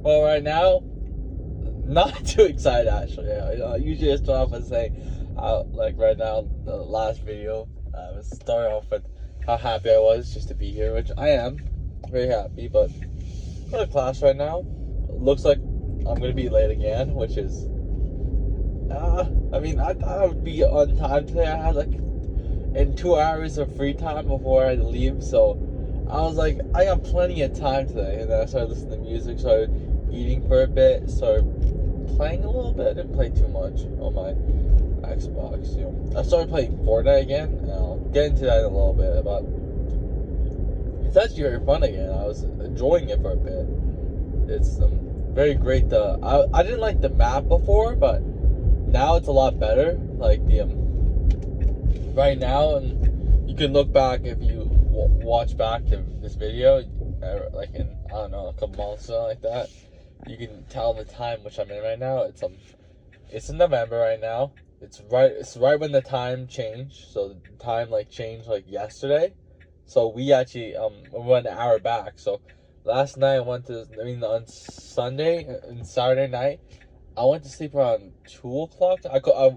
Well, right now, not too excited actually. Usually I start off with saying, like right now, the last video, I was starting off with how happy I was just to be here, which I am very happy. But go to class right now. Looks like I'm gonna be late again, which is, I thought I would be on time today. I had like in 2 hours of free time before I had to leave, so I was like, I got plenty of time today. And then I started listening to music, started eating for a bit, started playing a little bit. I didn't play too much on my Xbox. I started playing Fortnite again, and I'll get into that in a little bit. But it's actually very fun again. I was enjoying it for a bit. It's very great. I didn't like the map before, but now it's a lot better. Like the right now, and you can look back if you watch back to this video, like in, I don't know, a couple months or something like that. You can tell the time which I'm in right now. It's in November right now. It's right when the time changed. So the time changed yesterday. So we actually went an hour back. So last night on Sunday and Saturday night, I went to sleep around 2 o'clock.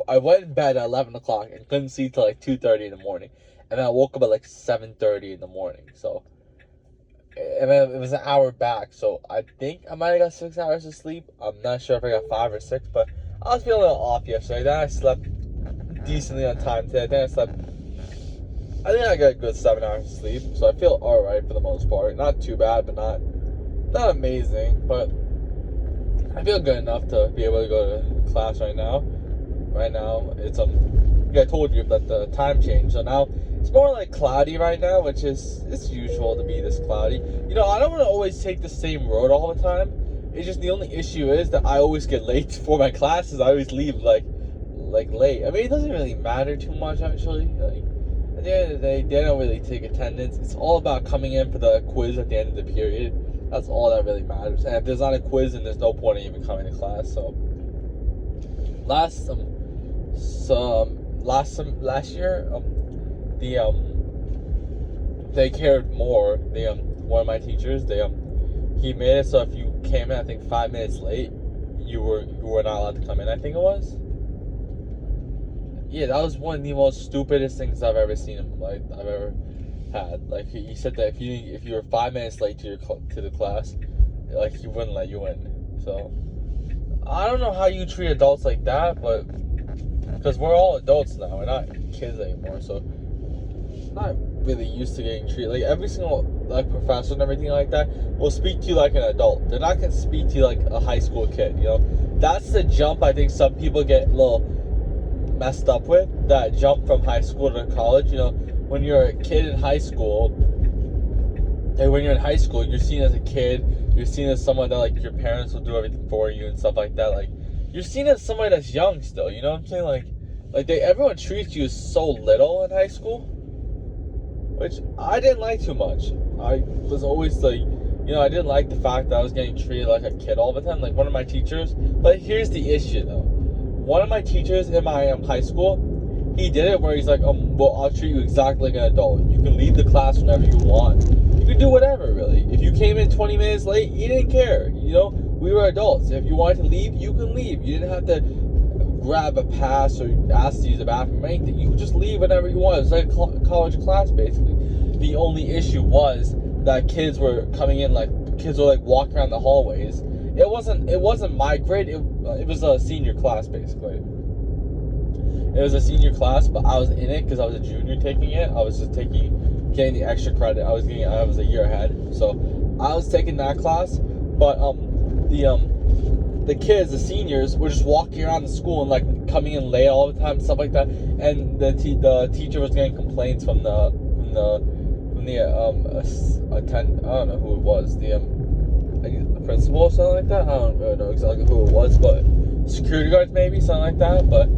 I went in bed at 11 o'clock and couldn't sleep till 2:30 in the morning. And then I woke up at 7:30 in the morning. So, and then it was an hour back. So I think I might have got 6 hours of sleep. I'm not sure if I got 5 or 6, but I was feeling a little off yesterday. Then I slept decently on time today. I think I got a good 7 hours of sleep. So I feel alright for the most part. Not too bad, but not amazing. But I feel good enough to be able to go to class right now. Right now, it's I told you that the time changed, so now it's more cloudy right now, which is, it's usual to be this cloudy. I don't want to always take the same road all the time. It's just the only issue is that I always get late for my classes. I always leave late. It doesn't really matter too much actually. At the end of the day, they don't really take attendance. It's all about coming in for the quiz at the end of the period. That's all that really matters. And if there's not a quiz, then there's no point in even coming to class. So last year, they cared more. One of my teachers, he made it so if you came in, I think 5 minutes late, you were not allowed to come in. I think it was. Yeah, that was one of the most stupidest things I've ever seen I've ever had. He said that if you were 5 minutes late to the class, he wouldn't let you in. So I don't know how you treat adults like that, but because we're all adults now, we're not kids anymore. So I'm not really used to getting treated every single professor and everything like that will speak to you like an adult. They're not gonna speak to you like a high school kid. That's the jump I think some people get a little messed up with. That jump from high school to college. When you're a kid in high school, and when you're in high school, you're seen as a kid. You're seen as someone that your parents will do everything for you and stuff like that. You're seen as somebody that's young still. You know what I'm saying? Everyone treats you so little in high school, which I didn't like too much. I was always I didn't like the fact that I was getting treated like a kid all the time. One of my teachers. But here's the issue though. One of my teachers in my high school, he did it where he's like, well, I'll treat you exactly like an adult. You can leave the class whenever you want. You can do whatever, really. If you came in 20 minutes late, he didn't care. We were adults. If you wanted to leave, you can leave. You didn't have to grab a pass or ask to use the bathroom or anything. You could just leave whenever you want. It was like a college class, basically. The only issue was that kids were coming in, kids were walking around the hallways. It wasn't my grade. It was a senior class, basically. It was a senior class, but I was in it because I was a junior taking it. I was just getting the extra credit. I was a year ahead, so I was taking that class. But the kids, the seniors, were just walking around the school and coming in late all the time, and stuff like that. And the teacher was getting complaints from the attend. I don't know who it was. The principal or something like that. I don't really know exactly who it was, but security guards maybe, something like that. But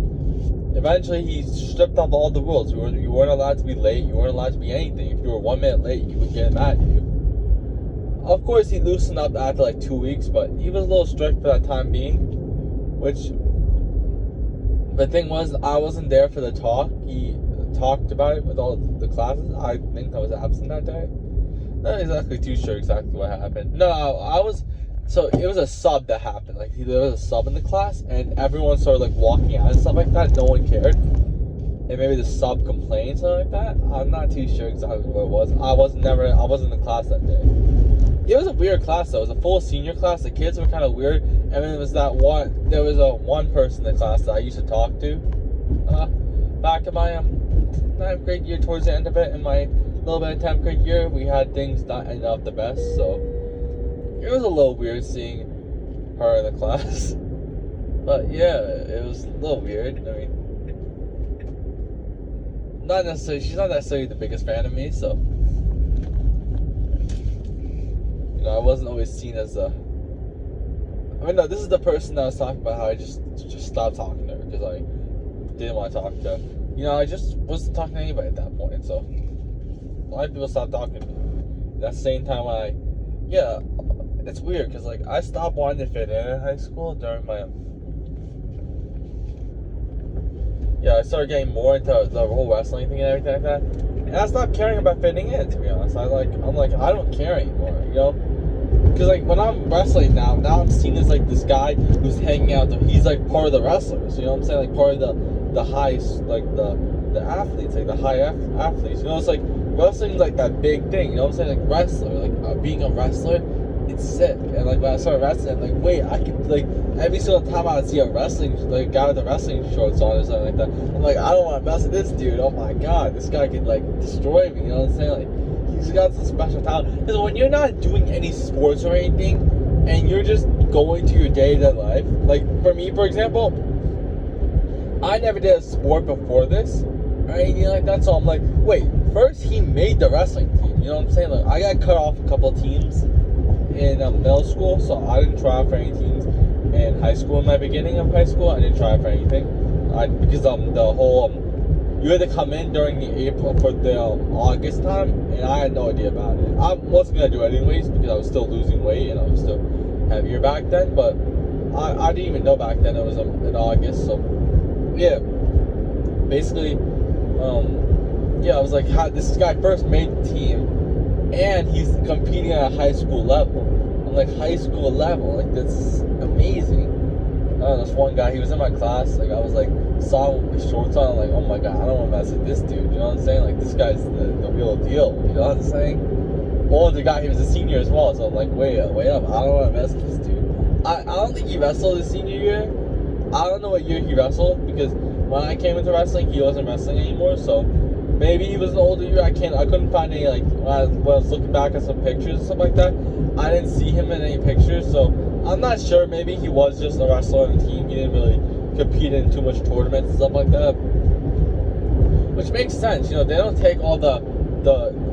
eventually he stripped off all the rules. You weren't allowed to be late. You weren't allowed to be anything. If you were 1 minute late, he would get mad at you. Of course, he loosened up after 2 weeks, but he was a little strict for that time being. Which, the thing was, I wasn't there for the talk. He talked about it with all the classes. I think I was absent that day. Not exactly too sure exactly what happened. No, I was So it was a sub that happened. Like there was a sub in the class, and everyone started like walking out and stuff like that. No one cared, and maybe the sub complained something like that. I'm not too sure exactly what it was. I wasn't in the class that day. It was a weird class though. It was a full senior class. The kids were kind of weird, and then there was one person in the class that I used to talk to back in my 9th grade year. Towards the end of it, in my little bit of 10th grade year, we had things not end up the best, so it was a little weird seeing her in the class. But yeah, it was a little weird. I mean, she's not necessarily the biggest fan of me, so I wasn't always seen as no, this is the person that I was talking about, how I just stopped talking to her because I didn't want to talk to her. I just wasn't talking to anybody at that point, so a lot of people stopped talking to me. At the same time, it's weird because like I stopped wanting to fit in high school during my I started getting more into the whole wrestling thing and everything like that, and I stopped caring about fitting in, to be honest. I'm like I don't care anymore, because like when I'm wrestling now I'm seen as like this guy who's hanging out. He's like part of the wrestlers, you know what I'm saying, like part of the highest, like the athletes, like the high athletes. It's like wrestling's like that big thing, you know what I'm saying, like wrestler, like being a wrestler, it's sick. And like when I started wrestling, I'm like, wait, I can, like, every single time I would see a wrestling, like, guy with the wrestling shorts on or something like that, I'm like, I don't want to mess with this dude. Oh my god, this guy could like destroy me, you know what I'm saying? Like, he's got some special talent. Because when you're not doing any sports or anything, and you're just going to your day-to-day life, like for me, for example, I never did a sport before this or anything like that, so I'm like, wait, first he made the wrestling team, you know what I'm saying? Like, I got cut off a couple of teams in middle school, so I didn't try out for any teams. In high school, in my beginning of high school, I didn't try out for anything. Because the whole you had to come in during the April for the August time, and I had no idea about it. I wasn't gonna do it anyways because I was still losing weight and I was still heavier back then. But I didn't even know back then it was in August. So yeah, basically, I was like, this guy first made the team, and he's competing at a high school level. I'm like, high school level, like that's amazing. This one guy, he was in my class, like I was like, saw him with shorts on, I'm like, oh my god, I don't want to mess with this dude, you know what I'm saying? Like, this guy's the real deal, you know what I'm saying? Older guy, he was a senior as well, so I'm like, wait up, I don't want to mess with this dude. I don't think he wrestled his senior year. I don't know what year he wrestled, because when I came into wrestling, he wasn't wrestling anymore, so maybe he was an older year. I couldn't find any, like, when I was looking back at some pictures and stuff like that, I didn't see him in any pictures, so I'm not sure. Maybe he was just a wrestler on the team. He didn't really compete in too much tournaments and stuff like that, which makes sense. They don't take all the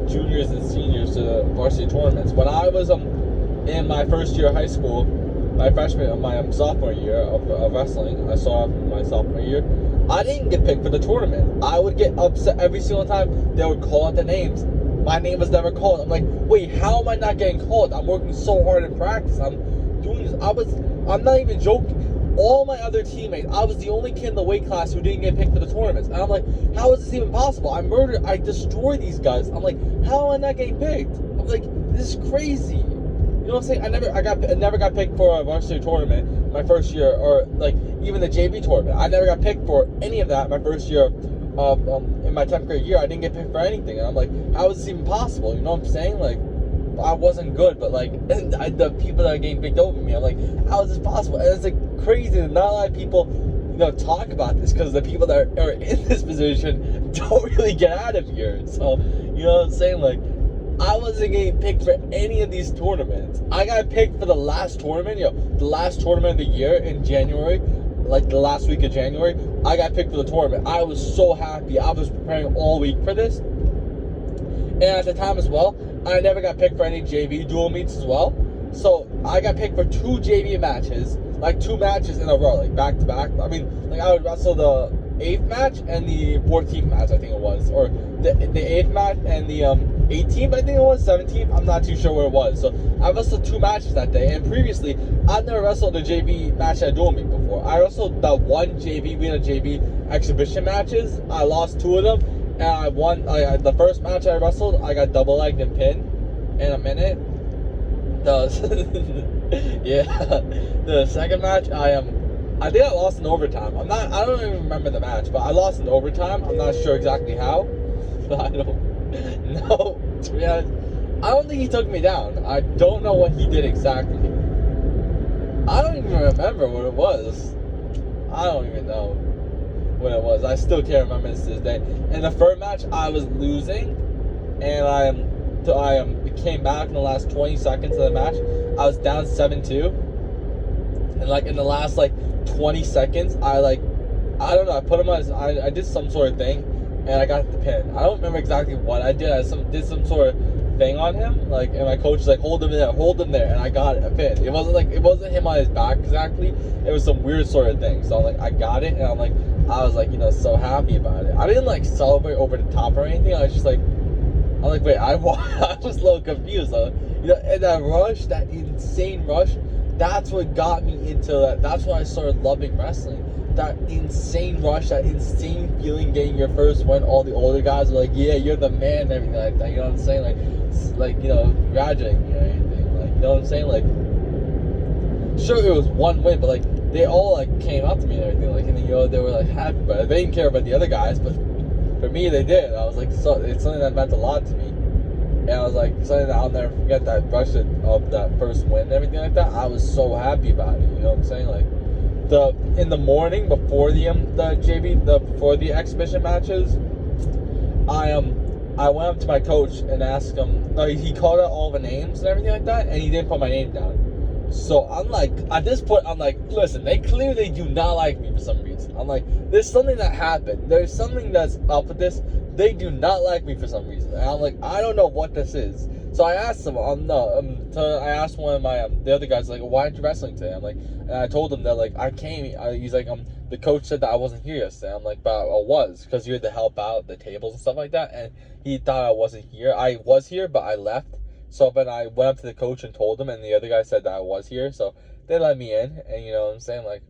juniors and seniors to the varsity tournaments. When I was in my first year of high school, my sophomore year of wrestling, I saw my sophomore year, I didn't get picked for the tournament. I would get upset every single time they would call out the names. My name was never called. I'm like, wait, how am I not getting called? I'm working so hard in practice. I'm doing this. I'm not even joking. All my other teammates, I was the only kid in the weight class who didn't get picked for the tournaments. And I'm like, how is this even possible? I destroyed these guys. I'm like, how am I not getting picked? I'm like, this is crazy. You know what I'm saying? I never got picked for a varsity tournament my first year, or like even the JV tournament. I never got picked for any of that my first year of in my 10th grade year. I didn't get picked for anything, and I'm like, how is this even possible? You know what I'm saying? Like, I wasn't good, but like the people that are getting picked over me, I'm like, how is this possible? And it's like crazy that not a lot of people talk about this, because the people that are in this position don't really get out of here. So you know what I'm saying? Like, I wasn't getting picked for any of these tournaments. I got picked for the last tournament, the last tournament of the year in January, like the last week of January. I got picked for the tournament. I was so happy. I was preparing all week for this. And at the time as well, I never got picked for any JV dual meets as well. So I got picked for 2 JV matches, like 2 matches in a row, like back to back. I mean, like I would wrestle the 8th match and the 14th match, I think it was, or the 8th match and the 18th, I think it was, 17th, I'm not too sure where it was. So I wrestled 2 matches that day, and previously I've never wrestled a JV match at a dual meet before. I wrestled the one JV, we had JV exhibition matches. I lost 2 of them, and I won. The first match I wrestled, I got double legged and pinned in a minute. Yeah, the second match, I think I lost in overtime. I don't even remember the match, but I lost in overtime. I'm not sure exactly how, but I don't know. To be honest, I don't think he took me down. I don't know what he did exactly. I don't even remember what it was. I don't even know what it was. I still can't remember this to this day. In the first match, I was losing, and I came back in the last 20 seconds of the match. I was down 7-2, and like in the last like 20 seconds, I don't know. I put him on. I did some sort of thing, and I got the pin. I don't remember exactly what I did. I did some sort of thing on him, like, and my coach was like, hold him there, and I got a pin. It wasn't him on his back exactly. It was some weird sort of thing. So like I got it, and I was like, so happy about it. I didn't like celebrate over the top or anything. I was just like, wait, I was a little confused. And that rush, that insane rush, that's what got me into that. That's when I started loving wrestling. That insane rush, that insane feeling getting your first win. All the older guys are like, yeah, you're the man, and everything like that. You know what I'm saying? Congratulating me or anything. Like, you know what I'm saying? Like, sure, it was one win, but like, they all like came up to me and everything. Like, and they were like happy, but they didn't care about the other guys. But for me, they did. I was like, it's something that meant a lot to me. And I was like, something that I'll never forget, that rush of that first win and everything like that. I was so happy about it. You know what I'm saying? Like, in the morning before before the exhibition matches, I went up to my coach and asked him. No, he called out all the names and everything like that, and he didn't put my name down. So I'm like, at this point, I'm like, listen, they clearly do not like me for some reason. I'm like, there's something that happened. There's something that's up with this. They do not like me for some reason. And I'm like, I don't know what this is. So I asked him, I asked one of my, the other guys, like, why aren't you wrestling today? I'm like, and I told him that, like, he's like, the coach said that I wasn't here yesterday. I'm like, but I was, because you had to help out the tables and stuff like that. And he thought I wasn't here. I was here, but I left. So then I went up to the coach and told him, and the other guy said that I was here. So they let me in, and you know what I'm saying? Like,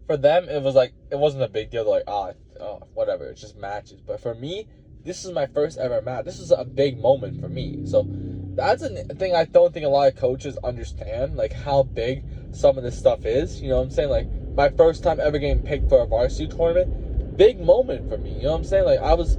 for them, it was like, it wasn't a big deal. They're like, whatever, it's just matches. But for me, this is my first ever match. This is a big moment for me. So that's a thing I don't think a lot of coaches understand, like how big some of this stuff is. You know what I'm saying? Like, my first time ever getting picked for a varsity tournament, big moment for me. You know what I'm saying? Like, I was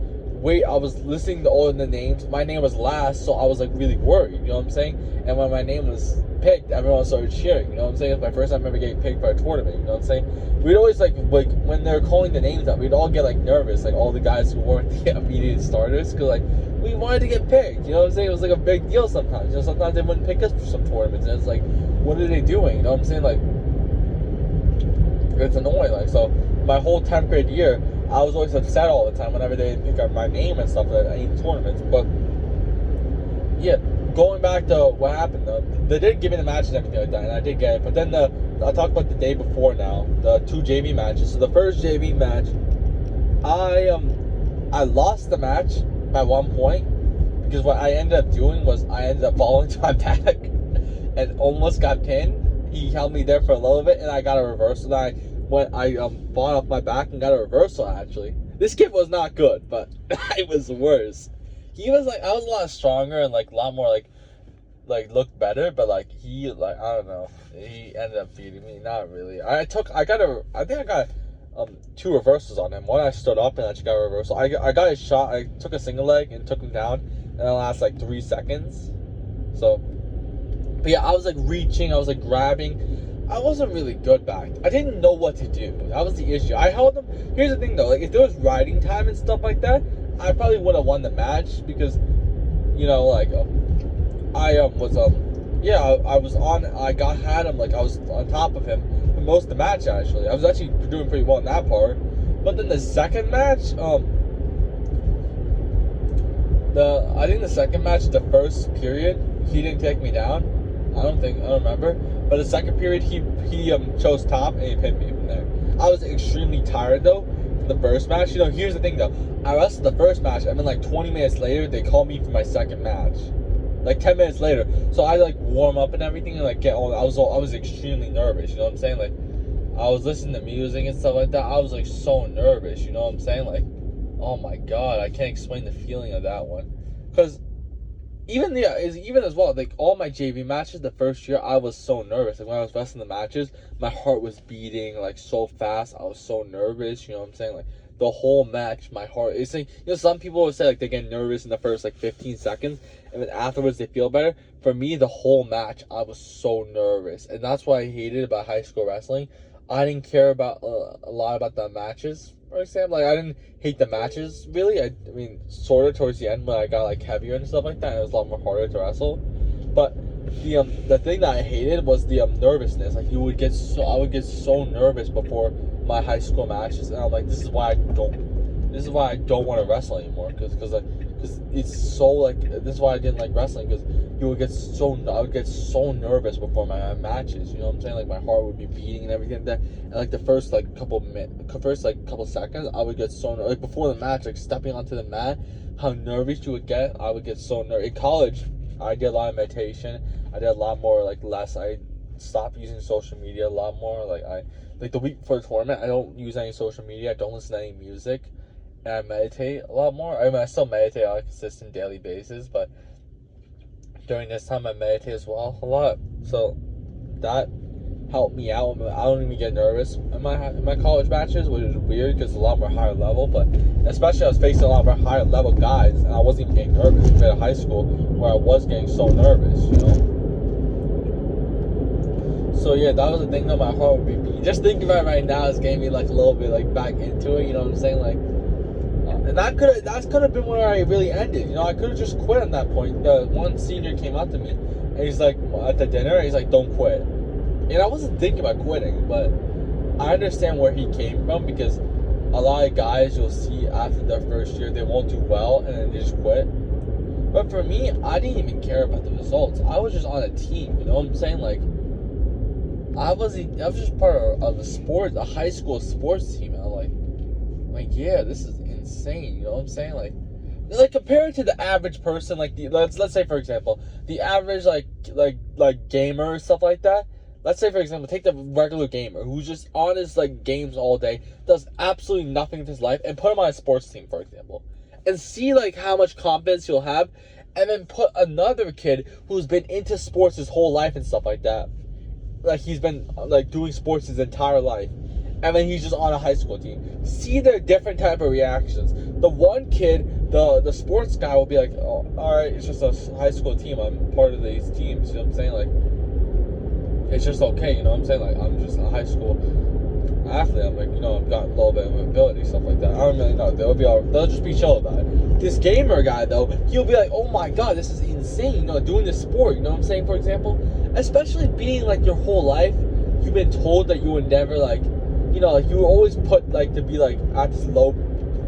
listening to all of the names. My name was last, so I was like really worried. You know what I'm saying? And when my name was picked, everyone started cheering. You know what I'm saying? It's my first time ever getting picked for a tournament. You know what I'm saying? We'd always like when they're calling the names out, we'd all get like nervous, like all the guys who weren't the immediate starters, because like we wanted to get picked. You know what I'm saying? It was like a big deal sometimes. You know, sometimes they wouldn't pick us for some tournaments, and it's like, what are they doing? You know what I'm saying? Like, it's annoying. Like, so my whole 10th grade year, I was always upset all the time whenever they pick up my name and stuff at any tournaments. But yeah, going back to what happened though, they did give me the matches and everything like that, and I did get it. But then I'll talk about the day before now, the 2 JV matches. So the first JV match, I lost the match by 1 point, because what I ended up doing was I ended up falling to my back and almost got pinned. He held me there for a little bit, and I got a reversal. And I fought off my back and got a reversal. Actually, this kid was not good, but I was worse. He was like, I was a lot stronger and like a lot more like looked better, but like he, like, I don't know, he ended up beating me. Not really. I think I got 2 reversals on him. One, I stood up and I just got a reversal. I got a shot. I took a single leg and took him down in the last like 3 seconds. So, but yeah, I was like reaching, I was like grabbing. I wasn't really good back. I didn't know what to do. That was the issue. I held him. Here's the thing though, like if there was riding time and stuff like that, I probably would have won the match, because, you know, like I had him, like I was on top of him for most of the match. Actually, I was actually doing pretty well in that part. But then the second match, I think the second match, the first period, he didn't take me down. I don't remember. But the second period, he chose top and he pinned me from there. I was extremely tired though from the first match. You know, here's the thing though. I wrestled the first match, and then like 20 minutes later, they called me for my second match. Like 10 minutes later. So I like warm up and everything and like get on. I was extremely nervous. You know what I'm saying? Like, I was listening to music and stuff like that. I was like so nervous. You know what I'm saying? Like, oh my god, I can't explain the feeling of that one. Because even as well, like all my JV matches the first year, I was so nervous. Like when I was wrestling the matches, my heart was beating like so fast. I was so nervous. You know what I'm saying? Like the whole match, my heart. It's like, some people would say like they get nervous in the first like 15 seconds, and then afterwards they feel better. For me, the whole match, I was so nervous, and that's what I hated about high school wrestling. I didn't care about a lot about the matches. For example, like I didn't hate the matches really. I mean, sort of towards the end when I got like heavier and stuff like that, it was a lot more harder to wrestle. But the thing that I hated was the nervousness. Like I would get so nervous before my high school matches, and I'm like, this is why I don't want to wrestle anymore, because it's so like, this is why I didn't like wrestling, because I would get so nervous before my matches. You know what I'm saying? Like my heart would be beating and everything like that. And like the first couple seconds, I would get so nervous. Like before the match, like stepping onto the mat, how nervous you would get. I would get so nervous. In college, I did a lot of meditation. I did a lot more I stopped using social media a lot more. Like the week before the tournament, I don't use any social media. I don't listen to any music. And I meditate a lot more. I mean, I still meditate on a consistent daily basis, but during this time I meditate as well a lot. So that helped me out. I don't even get nervous in my college matches, which is weird because it's a lot more higher level. But especially I was facing a lot more higher level guys, and I wasn't even getting nervous compared to high school, where I was getting so nervous. You know. So yeah, that was the thing that my heart would be beating. Just thinking about it right now is getting me like a little bit like back into it. You know what I'm saying? Like. And that could have been where I really ended. You know, I could have just quit at that point. The one senior came up to me, and he's like, at the dinner, he's like, "Don't quit." And I wasn't thinking about quitting, but I understand where he came from, because a lot of guys you'll see after their first year, they won't do well, and then they just quit. But for me, I didn't even care about the results. I was just on a team. You know what I'm saying? Like, I was just part of a high school sports team. And I'm like, yeah, this is insane. You know what I'm saying? Like compared to the average person, like let's say for example, the average like gamer or stuff like that. Let's say for example, take the regular gamer who's just on his like games all day, does absolutely nothing with his life, and put him on a sports team, for example, and see like how much confidence he'll have, and then put another kid who's been into sports his whole life and stuff like that, like he's been like doing sports his entire life, and then he's just on a high school team. See their different type of reactions. The one kid, the sports guy, will be like, "Oh, all right, it's just a high school team. I'm part of these teams." You know what I'm saying? Like, it's just okay. You know what I'm saying? Like, I'm just a high school athlete. I'm like, you know, I've got a little bit of ability, stuff like that. I don't really know. They'll just be chill about it. This gamer guy though, he'll be like, "Oh my god, this is insane." You know, doing this sport. You know what I'm saying? For example, especially being like your whole life, you've been told that you would never like. You know, like you were always put like to be like at this low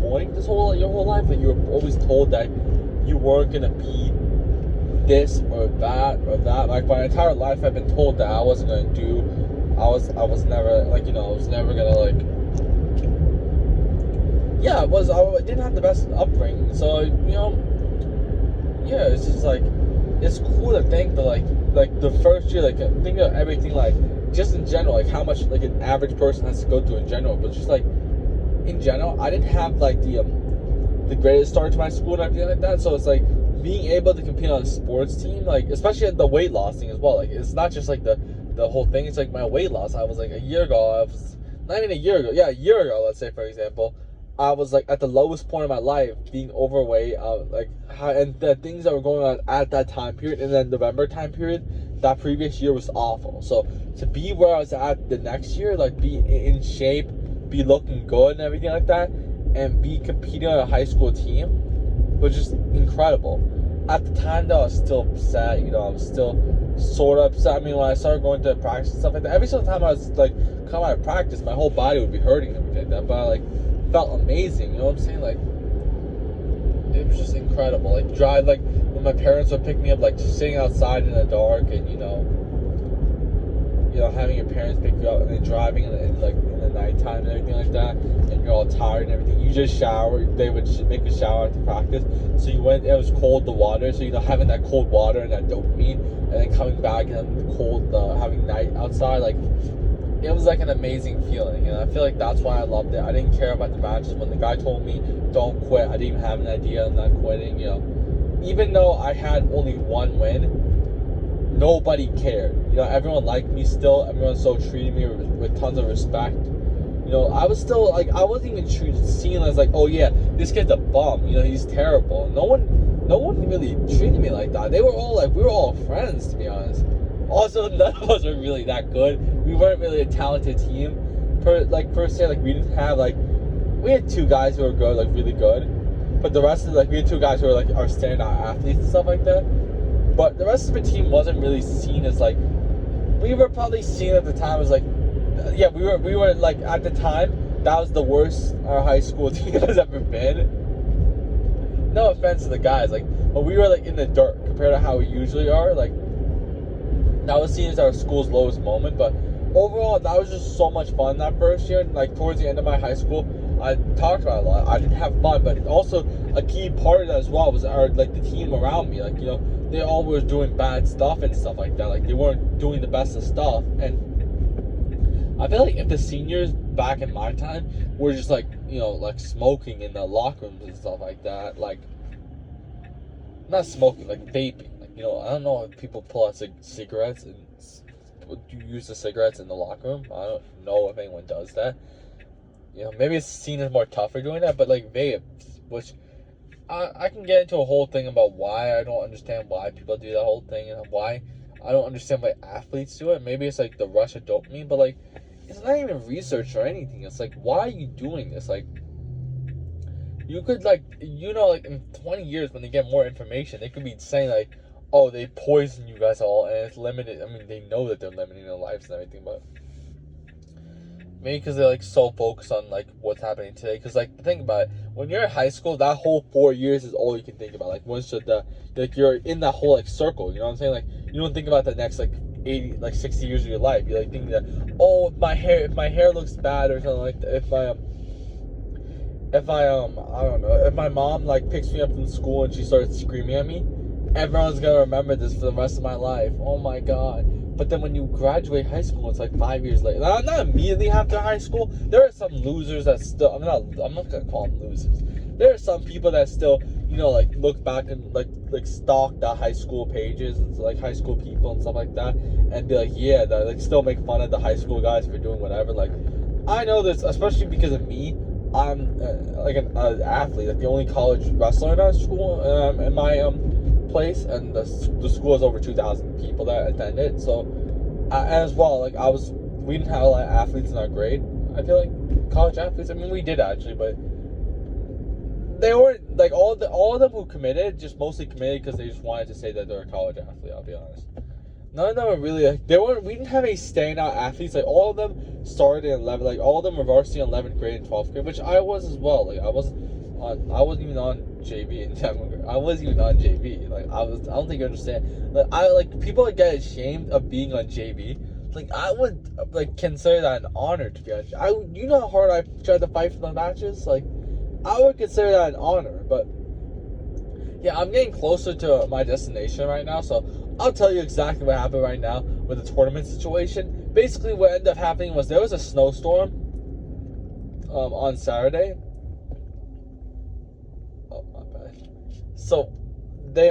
point your whole life. Like you were always told that you weren't gonna be this or that or that. Like my entire life, I've been told that I wasn't gonna do. I was never like, you know, I was never gonna like. Yeah, I didn't have the best upbringing, so you know. Yeah, it's just like it's cool to think that like the first year, like think of everything like. Just in general, like how much like an average person has to go through in general, but just like in general, I didn't have like the greatest start to my school and everything like that. So it's like being able to compete on a sports team, like especially at the weight loss thing as well. Like it's not just like the whole thing. It's like my weight loss. I was like a year ago. Not even a year ago. Yeah, a year ago. Let's say for example, I was like at the lowest point of my life, being overweight. And the things that were going on at that time period, and then November time period, that previous year was awful. So to be where I was at the next year, like be in shape, be looking good and everything like that, and be competing on a high school team was just incredible. At the time though, I was still upset. You know, I was still sort of upset. I mean, when I started going to practice and stuff like that, every single time I was like come out of practice, my whole body would be hurting and everything like that. But I like felt amazing. You know what I'm saying? Like it was just incredible. Like drive, like when my parents would pick me up, like just sitting outside in the dark, and you know, having your parents pick you up and then driving in the nighttime and everything like that, and you're all tired and everything. You just shower. They would make a shower after practice. So you went. It was cold, the water. So having that cold water and that dopamine, and then coming back and the cold, having night outside, like it was like an amazing feeling. And I feel like that's why I loved it. I didn't care about the matches. When the guy told me don't quit, I didn't even have an idea of not quitting. You know, even though I had only one win, nobody cared. You know, everyone liked me still. Everyone still treated me with tons of respect. You know, I was still like, I wasn't even seen as like, oh yeah, this kid's a bum. You know, he's terrible. No one really treated me like that. They were all like, we were all friends, to be honest. Also, none of us were really that good. We weren't really a talented team. Per se, like, we didn't have like, we had two guys who were good, like really good. But the rest of like, we had two guys who were like our standout athletes and stuff like that. But the rest of the team wasn't really seen as like, we were probably seen at the time as like, yeah, we were like, at the time, that was the worst our high school team has ever been. No offense to the guys, like, but we were like in the dirt compared to how we usually are. Like, that was seen as our school's lowest moment. But overall, that was just so much fun that first year. And like towards the end of my high school, I talked about it a lot. I didn't have fun, but also a key part of that as well was our like the team around me. Like, you know, they all were doing bad stuff and stuff like that. Like, they weren't doing the best of stuff. And I feel like if the seniors back in my time were just like, you know, like smoking in the locker rooms and stuff like that, like, not smoking, like vaping, like, you know, I don't know if people pull out cigarettes and use the cigarettes in the locker room. I don't know if anyone does that. You know, maybe it's seen as more tougher doing that, but like vapes, which I can get into a whole thing about why I don't understand why people do that whole thing and why I don't understand why athletes do it. Maybe it's like the rush of dopamine, but like, it's not even research or anything. It's like, why are you doing this? Like, you could like, you know, like in 20 years when they get more information, they could be saying like, oh, they poison you guys all and it's limited. I mean, they know that they're limiting their lives and everything, but maybe because they're like so focused on like what's happening today. Because like, think about it, when you're in high school, that whole 4 years is all you can think about. Like, once you're in that whole like circle, you know what I'm saying? Like, you don't think about the next like 80, like 60 years of your life. You're like thinking that, oh, if my hair looks bad or something like that, if I don't know, if my mom like picks me up from school and she starts screaming at me, everyone's gonna remember this for the rest of my life. Oh my god. But then when you graduate high school, it's like 5 years later. Not immediately after high school. There are some losers that still, I'm not gonna call them losers. There are some people that still, you know, like look back and like stalk the high school pages and like high school people and stuff like that, and be like, yeah, that like still make fun of the high school guys for doing whatever. Like, I know this, especially because of me. I'm like an athlete, like the only college wrestler in our school, in my place, and the school has over 2,000 people that attend it. So, as well, like we didn't have a lot of athletes in our grade. I feel like college athletes. I mean, we did actually, but they weren't like all of them who committed just mostly committed because they just wanted to say that they're a college athlete. I'll be honest. None of them were really like, we didn't have any standout athletes. Like, all of them started in 11, like all of them were varsity in 11th grade and 12th grade, which I was as well. Like, I wasn't even on JV in 7th grade. I wasn't even on JV. Like, I don't think you understand. Like, people that get ashamed of being on JV. Like, I would like consider that an honor to be on. You know how hard I tried to fight for the matches. Like, I would consider that an honor. But yeah, I'm getting closer to my destination right now, so I'll tell you exactly what happened right now with the tournament situation. Basically, what ended up happening was there was a snowstorm on Saturday. Oh, my bad. So they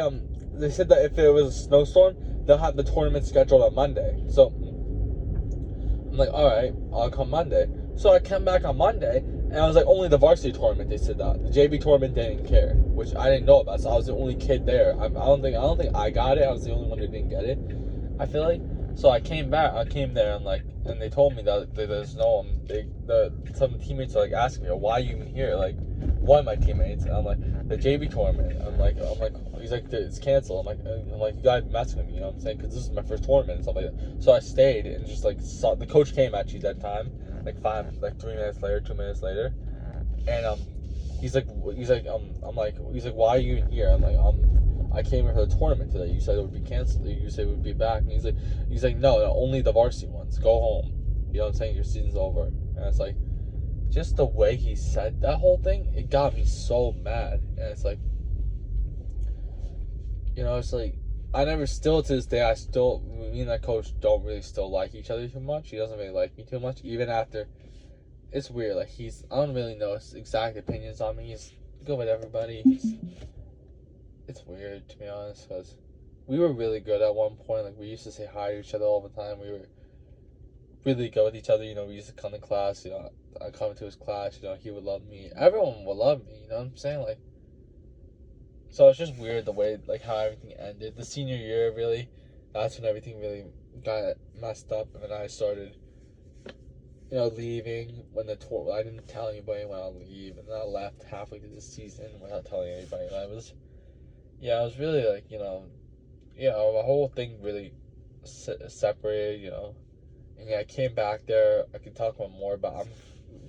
said that if there was a snowstorm, they'll have the tournament scheduled on Monday. So I'm like, all right, I'll come Monday. So I came back on Monday, and I was like, only the varsity tournament. They said that the JV tournament didn't care, which I didn't know about. So I was the only kid there. I don't think I got it. I was the only one who didn't get it, I feel like. So I came there and they told me that there's no some teammates are like asking me, why are you even here? Like, one of my teammates, and I'm like, the JV tournament. I'm like, he's like, it's canceled. I'm like, you guys messing with me, you know what I'm saying? Because this is my first tournament and stuff like that. So I stayed and just like saw the coach came actually that time, like 3 minutes later, 2 minutes later, and he's like, why are you even here? I'm like, I came here for the tournament today. You said it would be canceled. You said it would be back. And he's like, no, only the varsity ones. Go home. You know what I'm saying? Your season's over. And it's like, just the way he said that whole thing, it got me so mad. And it's like, you know, it's like, to this day, me and that coach don't really still like each other too much. He doesn't really like me too much, even after. It's weird. Like, I don't really know his exact opinions on me. He's good with everybody. it's weird, to be honest, because we were really good at one point. Like, we used to say hi to each other all the time. We were really good with each other. We used to come to class. I come to his class. He would love me. Everyone would love me. You know what I'm saying? Like, so it's just weird the way, like, how everything ended. The senior year, really, that's when everything really got messed up. And then I started, leaving when the tour. I didn't tell anybody when I'll leave, and then I left halfway through the season without telling anybody. And I was really like, the whole thing really separated, and I came back there. I can talk about more, but I'm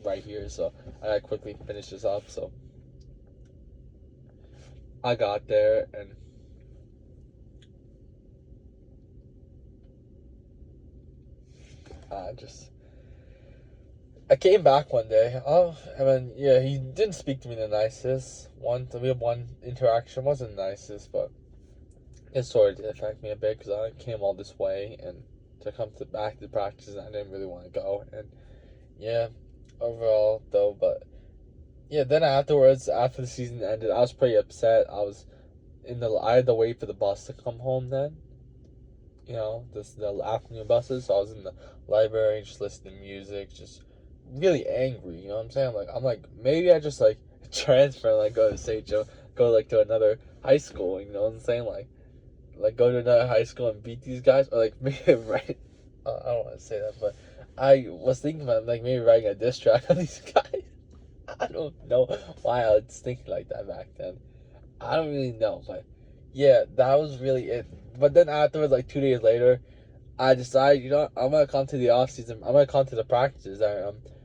right here, so I gotta quickly finish this up. So I got there, and I came back one day. And then he didn't speak to me the nicest. We had one interaction, wasn't the nicest, but it sort of did affect me a bit because I came all this way and to come back to the practice, and I didn't really want to go. And overall though, but then afterwards, after the season ended, I was pretty upset. I had to wait for the bus to come home then. The afternoon buses. So I was in the library just listening to music, just really angry. You know what I'm saying? Maybe I just transfer, go to St. Joe, go to another high school. You know what I'm saying? Go to another high school and beat these guys, or maybe right. I don't want to say that, but I was thinking about maybe writing a diss track on these guys. I don't know why I was thinking like that back then. I don't really know, but that was really it. But then afterwards, 2 days later, I decided, I'm gonna come to the off season. I'm gonna come to the practices.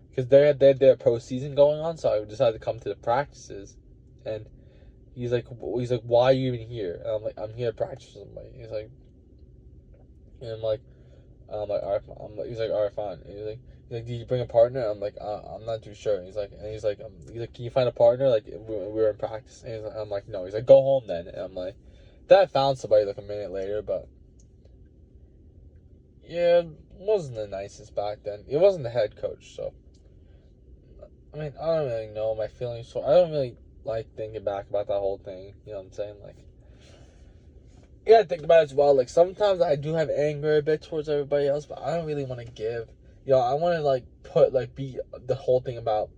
Because they had their pro season going on, so I decided to come to the practices. And he's like, why are you even here? And I'm like, I'm here to practice with somebody. He's like, and I'm like, alright, he's like, alright, fine. And he's like, did you bring a partner? I'm like, I'm not too sure. He's like, can you find a partner? We were in practice. And I'm like, no. He's like, go home then. And I'm like, then I found somebody a minute later, but it wasn't the nicest back then. It wasn't the head coach, so I mean, I don't really know my feelings. So I don't really like thinking back about that whole thing. You know what I'm saying? Think about it as well. Sometimes I do have anger a bit towards everybody else, but I don't really want to give. I want to be the whole thing about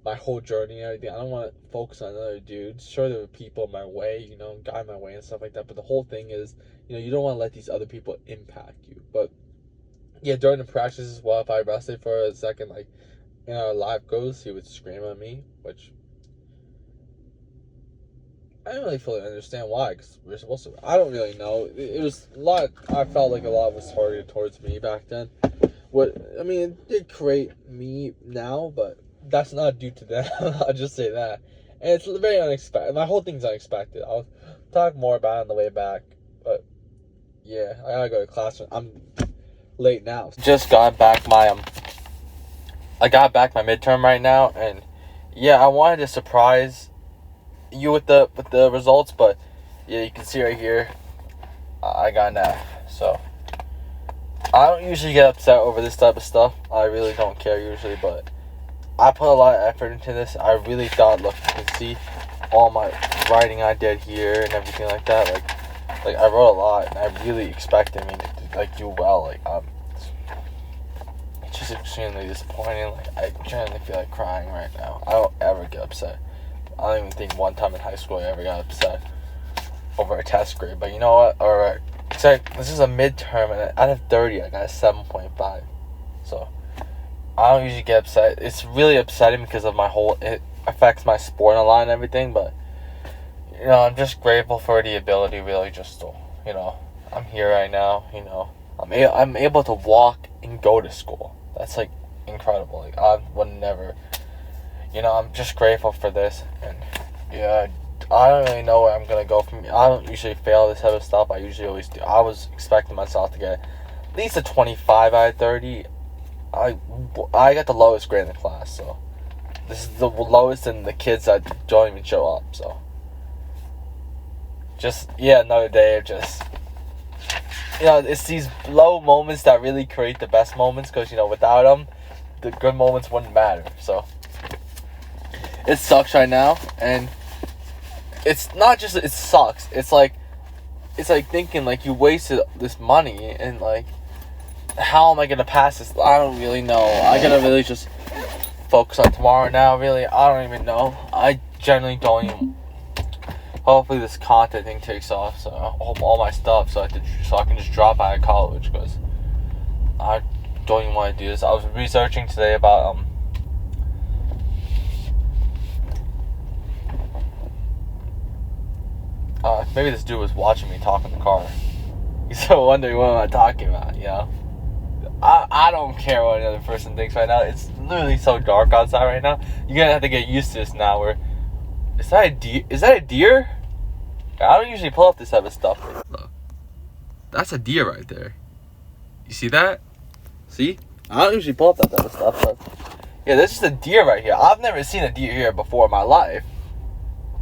my whole journey and everything. I don't want to focus on other dudes. Sure, there were people in my way, guide my way and stuff like that. But the whole thing is, you don't want to let these other people impact you. But during the practice as well, if I rested for a second, in our live goes, he would scream at me, which I don't really fully understand why, because we're supposed to. I don't really know. It was a lot. I felt like a lot was targeted towards me back then. It did create me now, but that's not due to them. I'll just say that. And it's very unexpected. My whole thing's unexpected. I'll talk more about it on the way back. But I gotta go to class. I'm late now. Just got back I got back my midterm right now, and I wanted to surprise you with the results, but you can see right here, I got an F. So I don't usually get upset over this type of stuff. I really don't care usually, but I put a lot of effort into this. I really thought, look, you can see all my writing I did here and everything like that. I wrote a lot, and I really expected me to do well. It's just extremely disappointing. I genuinely feel like crying right now. I don't ever get upset. I don't even think one time in high school I ever got upset over a test grade. But you know what? Alright. This is a midterm, and out of 30, I got a 7.5. So I don't usually get upset. It's really upsetting because of it affects my sport a lot and everything. But I'm just grateful for the ability, really, just to, I'm here right now. I'm able to walk and go to school. That's incredible. I would never. I'm just grateful for this, and I don't really know where I'm gonna go from. I don't usually fail this type of stuff. I usually always do. I was expecting myself to get at least a 25 out of 30. I got the lowest grade in the class, so this is the lowest in the kids that don't even show up. So another day of just it's these low moments that really create the best moments, because without them, the good moments wouldn't matter. So it sucks right now, and it's not just it sucks. It's like thinking like you wasted this money and like how am I gonna pass this? I don't really know. I gotta really just focus on tomorrow now. Really, I don't even know. I generally don't even. Hopefully this content thing takes off, so I hope all my stuff so I can just drop out of college because I don't even want to do this. I was researching today about maybe this dude was watching me talk in the car. He's so wondering what am I talking about, you know? I don't care what another person thinks right now. It's literally so dark outside right now. You're gonna have to get used to this now. Where is that a deer? Is that a deer? I don't usually pull up this type of stuff. Look, that's a deer right there. You see that? See? I don't usually pull up that type of stuff, but yeah, there's just a deer right here. I've never seen a deer here before in my life.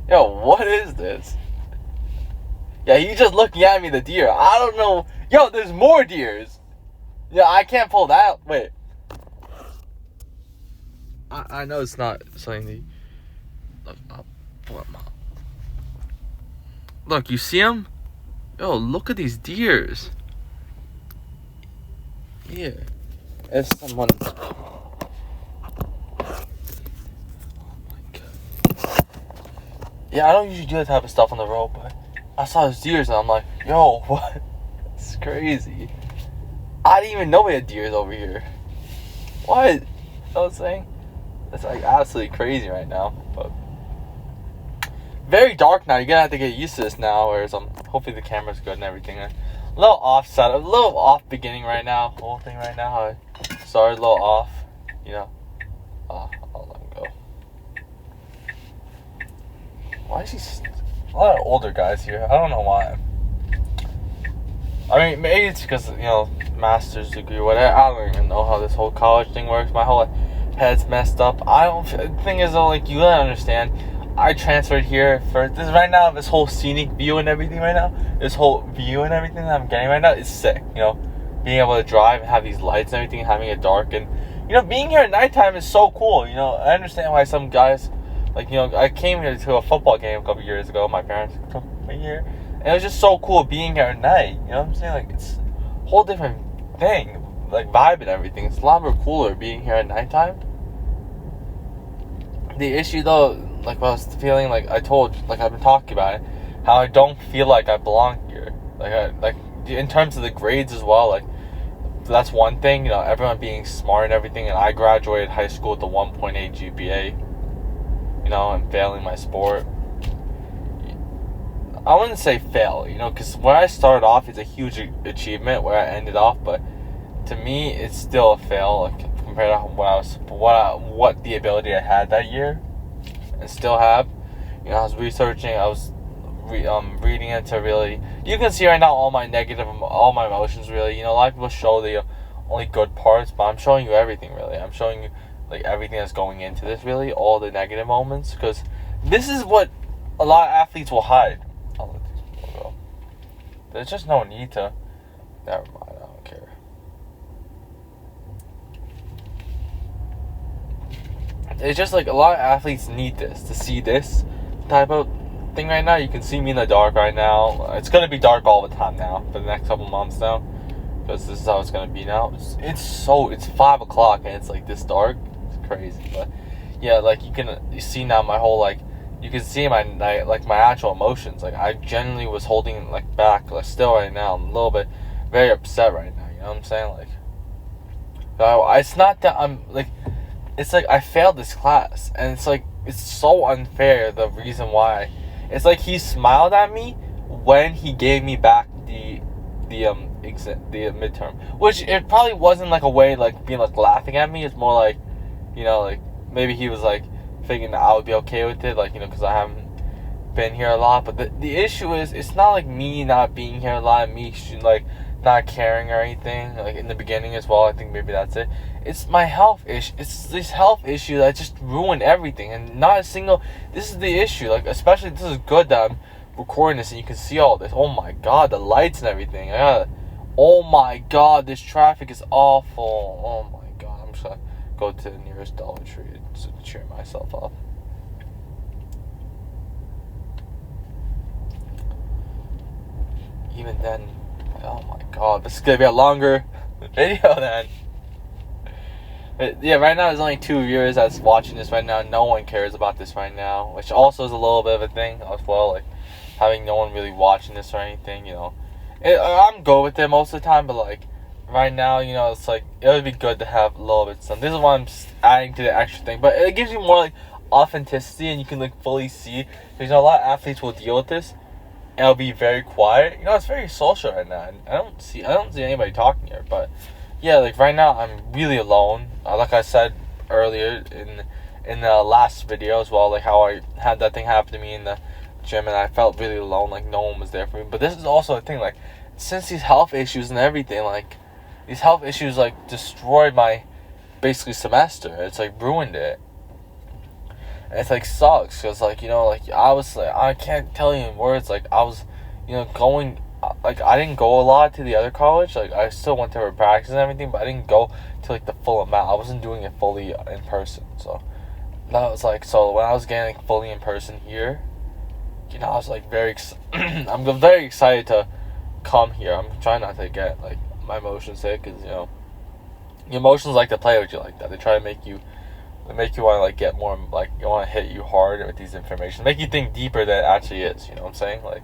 Yo, what is this? Yeah, he's just looking at me, the deer. I don't know. Yo, there's more deers. Yeah, I can't pull that. Wait. I know it's not something. Look, I'll pull them up. Look, you see them? Yo, look at these deers. Yeah. It's someone. Oh my god. Yeah, I don't usually do that type of stuff on the road, but I saw these deers and I'm like, yo, what? It's crazy. I didn't even know we had deers over here. What? You know what I'm saying? It's like absolutely crazy right now. But very dark now. You're gonna have to get used to this now. Whereas hopefully the camera's good and everything. A little offset, a little off beginning right now. The whole thing right now. I started a little off. You know. I'll let him go. Why is he? A lot of older guys here. I don't know why. I mean, maybe it's because, you know, master's degree or whatever. I don't even know how this whole college thing works. My whole head's messed up. The thing is, though, like, you gotta understand, I transferred here for this right now. This whole scenic view and everything right now, this whole view and everything that I'm getting right now is sick. You know, being able to drive and have these lights and everything, having it dark, and you know, being here at nighttime is so cool. You know, I understand why some guys, like, you know, I came here to a football game a couple years ago. My parents took me here. And it was just so cool being here at night. You know what I'm saying? Like, it's a whole different thing. Like, vibe and everything. It's a lot more cooler being here at nighttime. The issue, though, like, I was feeling, like, I've been talking about it, how I don't feel like I belong here. Like, in terms of the grades as well, like, that's one thing. You know, everyone being smart and everything. And I graduated high school with a 1.8 GPA. You know, and failing my sport. I wouldn't say fail, you know, because where I started off is a huge achievement. Where I ended off, but to me, it's still a fail, like, compared to what the ability I had that year, and still have. You know, I was researching, I was reading into really. You can see right now all my emotions. Really, you know, a lot of people show the only good parts, but I'm showing you everything. Really, I'm showing you like everything that's going into this. Really, all the negative moments, because this is what a lot of athletes will hide. I'll let these people go. There's just no need to. Never mind, I don't care. It's just like a lot of athletes need this to see this type of thing right now. You can see me in the dark right now. It's gonna be dark all the time now for the next couple months now, because this is how it's gonna be now. It's 5 o'clock and it's like this dark. It's crazy, but yeah, like you see now my whole like. You can see my actual emotions. Like, I genuinely was holding like back. Like, still right now, I'm a little bit very upset right now. You know what I'm saying? Like, it's not that I'm like, it's like I failed this class, and it's like it's so unfair. The reason why, it's like he smiled at me when he gave me back the midterm, which it probably wasn't like a way like being like laughing at me. It's more like, you know, like maybe he was like thinking that I would be okay with it, like, you know, because I haven't been here a lot. But the issue is, it's not like me not being here a lot, and me like not caring or anything. Like in the beginning as well, I think maybe that's it. It's my health issue. It's this health issue that just ruined everything, and not a single. This is the issue. Like, especially this is good that I'm recording this and you can see all this. Oh my god, the lights and everything. Oh my god, this traffic is awful. Oh my god, I'm just gonna go to the nearest Dollar Tree to cheer myself up. even then, oh my god, this is gonna be a longer video then. But yeah, right now there's only 2 viewers that's watching this right now. No one cares about this right now, which also is a little bit of a thing as well. Like having no one really watching this or anything, I'm good with it most of the time, but like right now, it's like it would be good to have a little bit of something. This is why I'm adding to the extra thing, but it gives you more like authenticity, and you can like fully see. Because a lot of athletes will deal with this, and it'll be very quiet. It's very social right now. And I don't see anybody talking here, but yeah, like right now I'm really alone. Like I said earlier in the last video as well, like how I had that thing happen to me in the gym, and I felt really alone, like no one was there for me. But this is also a thing, like since these health issues and everything, like these health issues like destroyed my basically semester. It's like ruined it. And it's like sucks because like like I was like, I can't tell you in words, like I was going, like I didn't go a lot to the other college. Like I still went to practice and everything, but I didn't go to like the full amount. I wasn't doing it fully in person. So that was like, so when I was getting like fully in person here, I was like I'm very excited to come here. I'm trying not to get like my emotions hit, because your emotions like to play with you like that. They try to make you want to like get more, like you want to hit you hard with these information, make you think deeper than it actually is. You know what I'm saying? Like,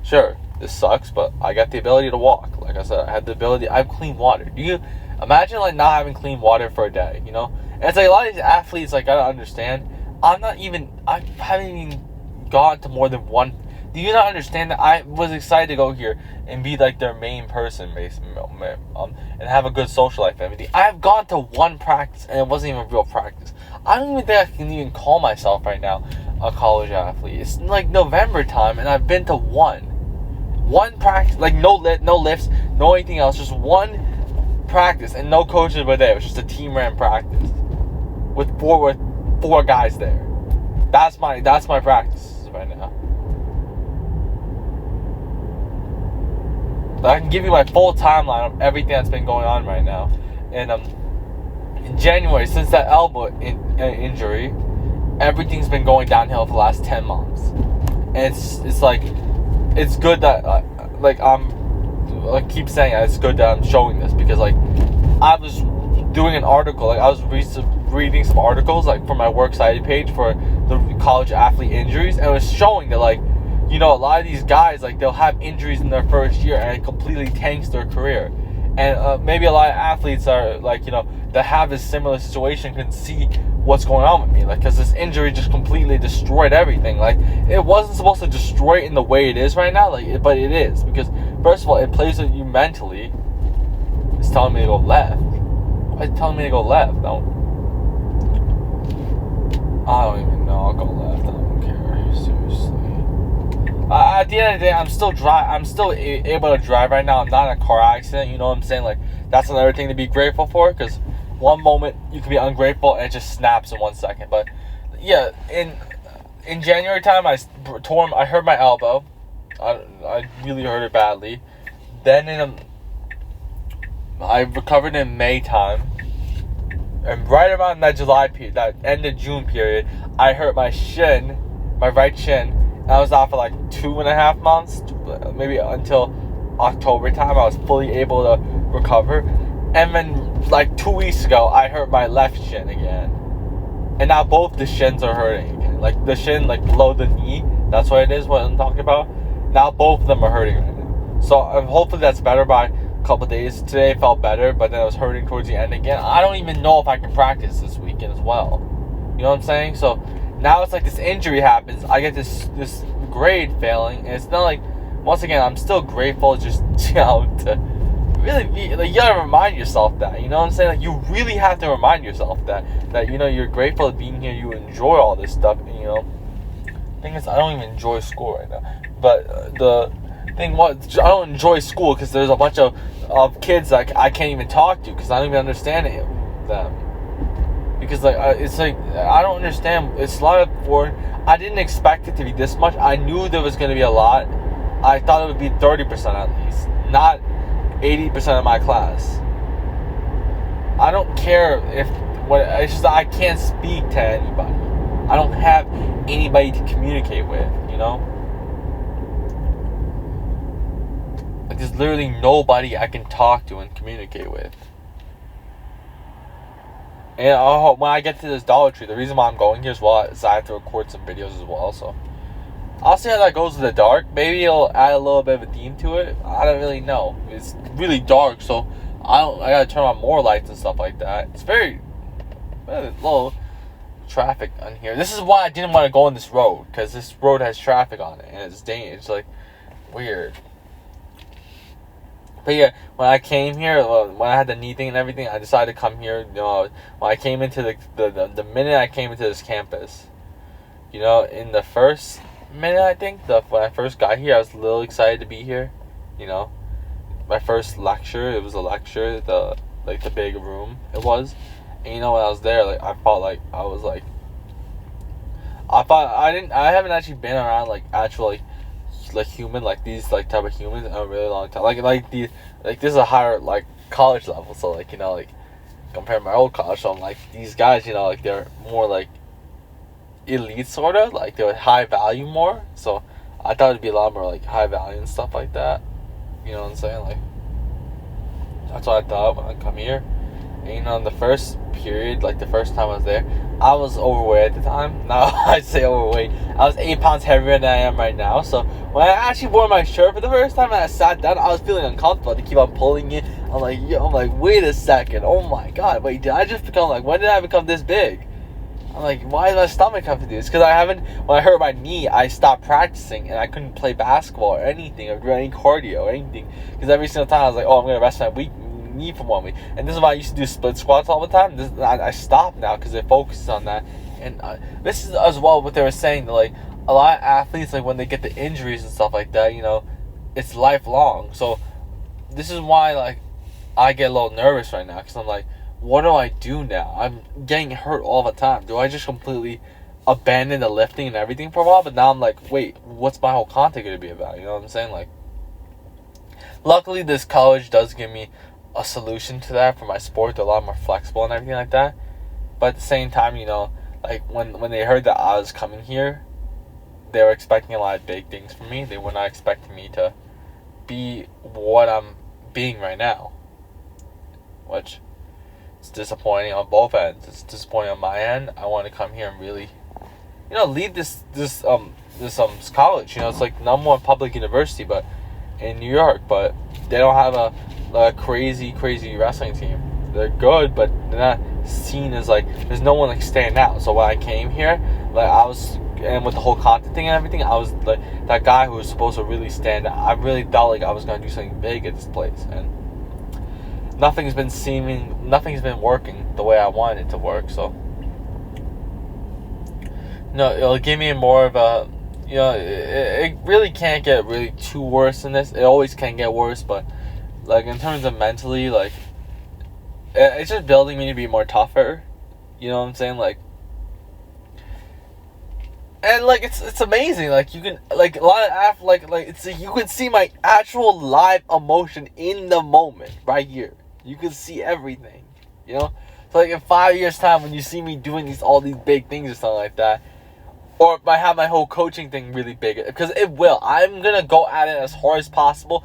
sure, this sucks, but I got the ability to walk. Like I said, I have clean water. Do you imagine like not having clean water for a day? And it's like a lot of these athletes, like I don't understand. I haven't even gone to more than one. Do you not understand that I was excited to go here and be like their main person, and have a good social life and everything? I've gone to one practice, and it wasn't even a real practice. I don't even think I can even call myself right now a college athlete. It's like November time, and I've been to one practice, like no lifts, no anything else, just one practice, and no coaches were there. It was just a team ran practice with four guys there. That's my practice right now. I can give you my full timeline of everything that's been going on right now. And in January, since that elbow injury, everything's been going downhill for the last 10 months. And it's like, it's good that I keep saying it's good that I'm showing this, because like I was doing an article, like I was reading some articles like for my works cited page for the college athlete injuries, and it was showing that like a lot of these guys, like they'll have injuries in their first year and it completely tanks their career. And maybe a lot of athletes are like that have a similar situation can see what's going on with me, like because this injury just completely destroyed everything. Like it wasn't supposed to destroy it in the way it is right now, but it is, because first of all it plays with you mentally. It's telling me to go left. Why is it telling me to go left? I don't even know. I'll go left. I don't care, seriously. At the end of the day, I'm still able to drive right now. I'm not in a car accident. You know what I'm saying? Like that's another thing to be grateful for, because one moment you can be ungrateful and it just snaps in 1 second. But yeah, in January time, I hurt my elbow. I really hurt it badly. Then I recovered in May time, and right around that that end of June period, I hurt my right shin. And I was out for like 2.5 months, maybe until October time. I was fully able to recover. And then like 2 weeks ago, I hurt my left shin again. And now both the shins are hurting again. Like the shin, like below the knee, that's what it is, what I'm talking about. Now both of them are hurting right now. So hopefully that's better by a couple of days. Today it felt better, but then it was hurting towards the end again. I don't even know if I can practice this weekend as well. You know what I'm saying? So now it's like this injury happens, I get this grade failing, and it's not like, once again, I'm still grateful just to really be, like, you gotta remind yourself that, you know what I'm saying? Like, you really have to remind yourself that you're grateful of being here, you enjoy all this stuff, and the thing is, I don't even enjoy school right now, but the thing was, I don't enjoy school because there's a bunch of kids that I can't even talk to, because I don't even understand them. Because it's like I don't understand. It's a lot of foreign. I didn't expect it to be this much. I knew there was going to be a lot. I thought it would be 30% at least, not 80% of my class. I don't care it's just that I can't speak to anybody. I don't have anybody to communicate with. Like, there's literally nobody I can talk to and communicate with. And when I get to this Dollar Tree, the reason why I'm going here is I have to record some videos as well. So I'll see how that goes in the dark. Maybe it'll add a little bit of a theme to it. I don't really know. It's really dark, so I gotta turn on more lights and stuff like that. It's very low traffic on here. This is why I didn't want to go on this road, because this road has traffic on it and it's dangerous. It's like weird. But yeah, when I came here, when I had the knee thing and everything, I decided to come here. You know, when I came into the minute I came into this campus, you know, in the first minute, I think, when I first got here, I was a little excited to be here. You know, my first lecture, it was a lecture, the big room it was. And you know, when I was there, like, I felt like I was like, I haven't actually been around like actual like human, like these like type of humans in a really long time. Like this is a higher like college level, so like, you know, like compared to my old college, so I'm like, these guys, you know, like they're more like elite sort of, like they're high value more. So I thought it'd be a lot more like high value and stuff like that. You know what I'm saying? Like, that's what I thought when I come here. And, you know, in the first period, like the first time I was there, I was overweight at the time. Now I say overweight. I was 8 pounds heavier than I am right now. So when I actually wore my shirt for the first time and I sat down, I was feeling uncomfortable. They keep on pulling it. I'm like, wait a second. Oh my God. Wait, did I just become like, when did I become this big? I'm like, why does my stomach have to do this? Because when I hurt my knee, I stopped practicing and I couldn't play basketball or anything or do any cardio or anything. Because every single time I was like, oh, I'm going to rest my knee for 1 week. And this is why I used to do split squats all the time. I stopped now because it focuses on that. And this is as well what they were saying, that like a lot of athletes, like when they get the injuries and stuff like that, you know, it's lifelong. So this is why like I get a little nervous right now, because I'm like, what do I do now? I'm getting hurt all the time. Do I just completely abandon the lifting and everything for a while? But now I'm like, wait, what's my whole content going to be about? You know what I'm saying? Like, luckily this college does give me a solution to that for my sport. They're a lot more flexible and everything like that. But at the same time, you know, like when they heard that I was coming here, they were expecting a lot of big things from me. They were not expecting me to be what I'm being right now, which it's disappointing on both ends. It's disappointing on my end. I want to come here and really, you know, lead this college. You know, it's like number one public university, but in New York, but they don't have a crazy wrestling team. They're good, but they're not seen as like, there's no one like standing out. So when I came here, like I was, and with the whole content thing and everything, I was like that guy who was supposed to really stand out. I really thought like I was gonna do something big at this place, and nothing's been working the way I wanted it to work. So no, it'll give me more of a, you know, it really can't get really too worse than this. It always can get worse, but like in terms of mentally, like it's just building me to be more tougher. You know what I'm saying? Like, and like it's amazing. Like you can like a lot of it's you can see my actual live emotion in the moment right here. You can see everything. You know, so like in 5 years' time, when you see me doing all these big things or something like that, or I have my whole coaching thing really big, because it will. I'm gonna go at it as hard as possible.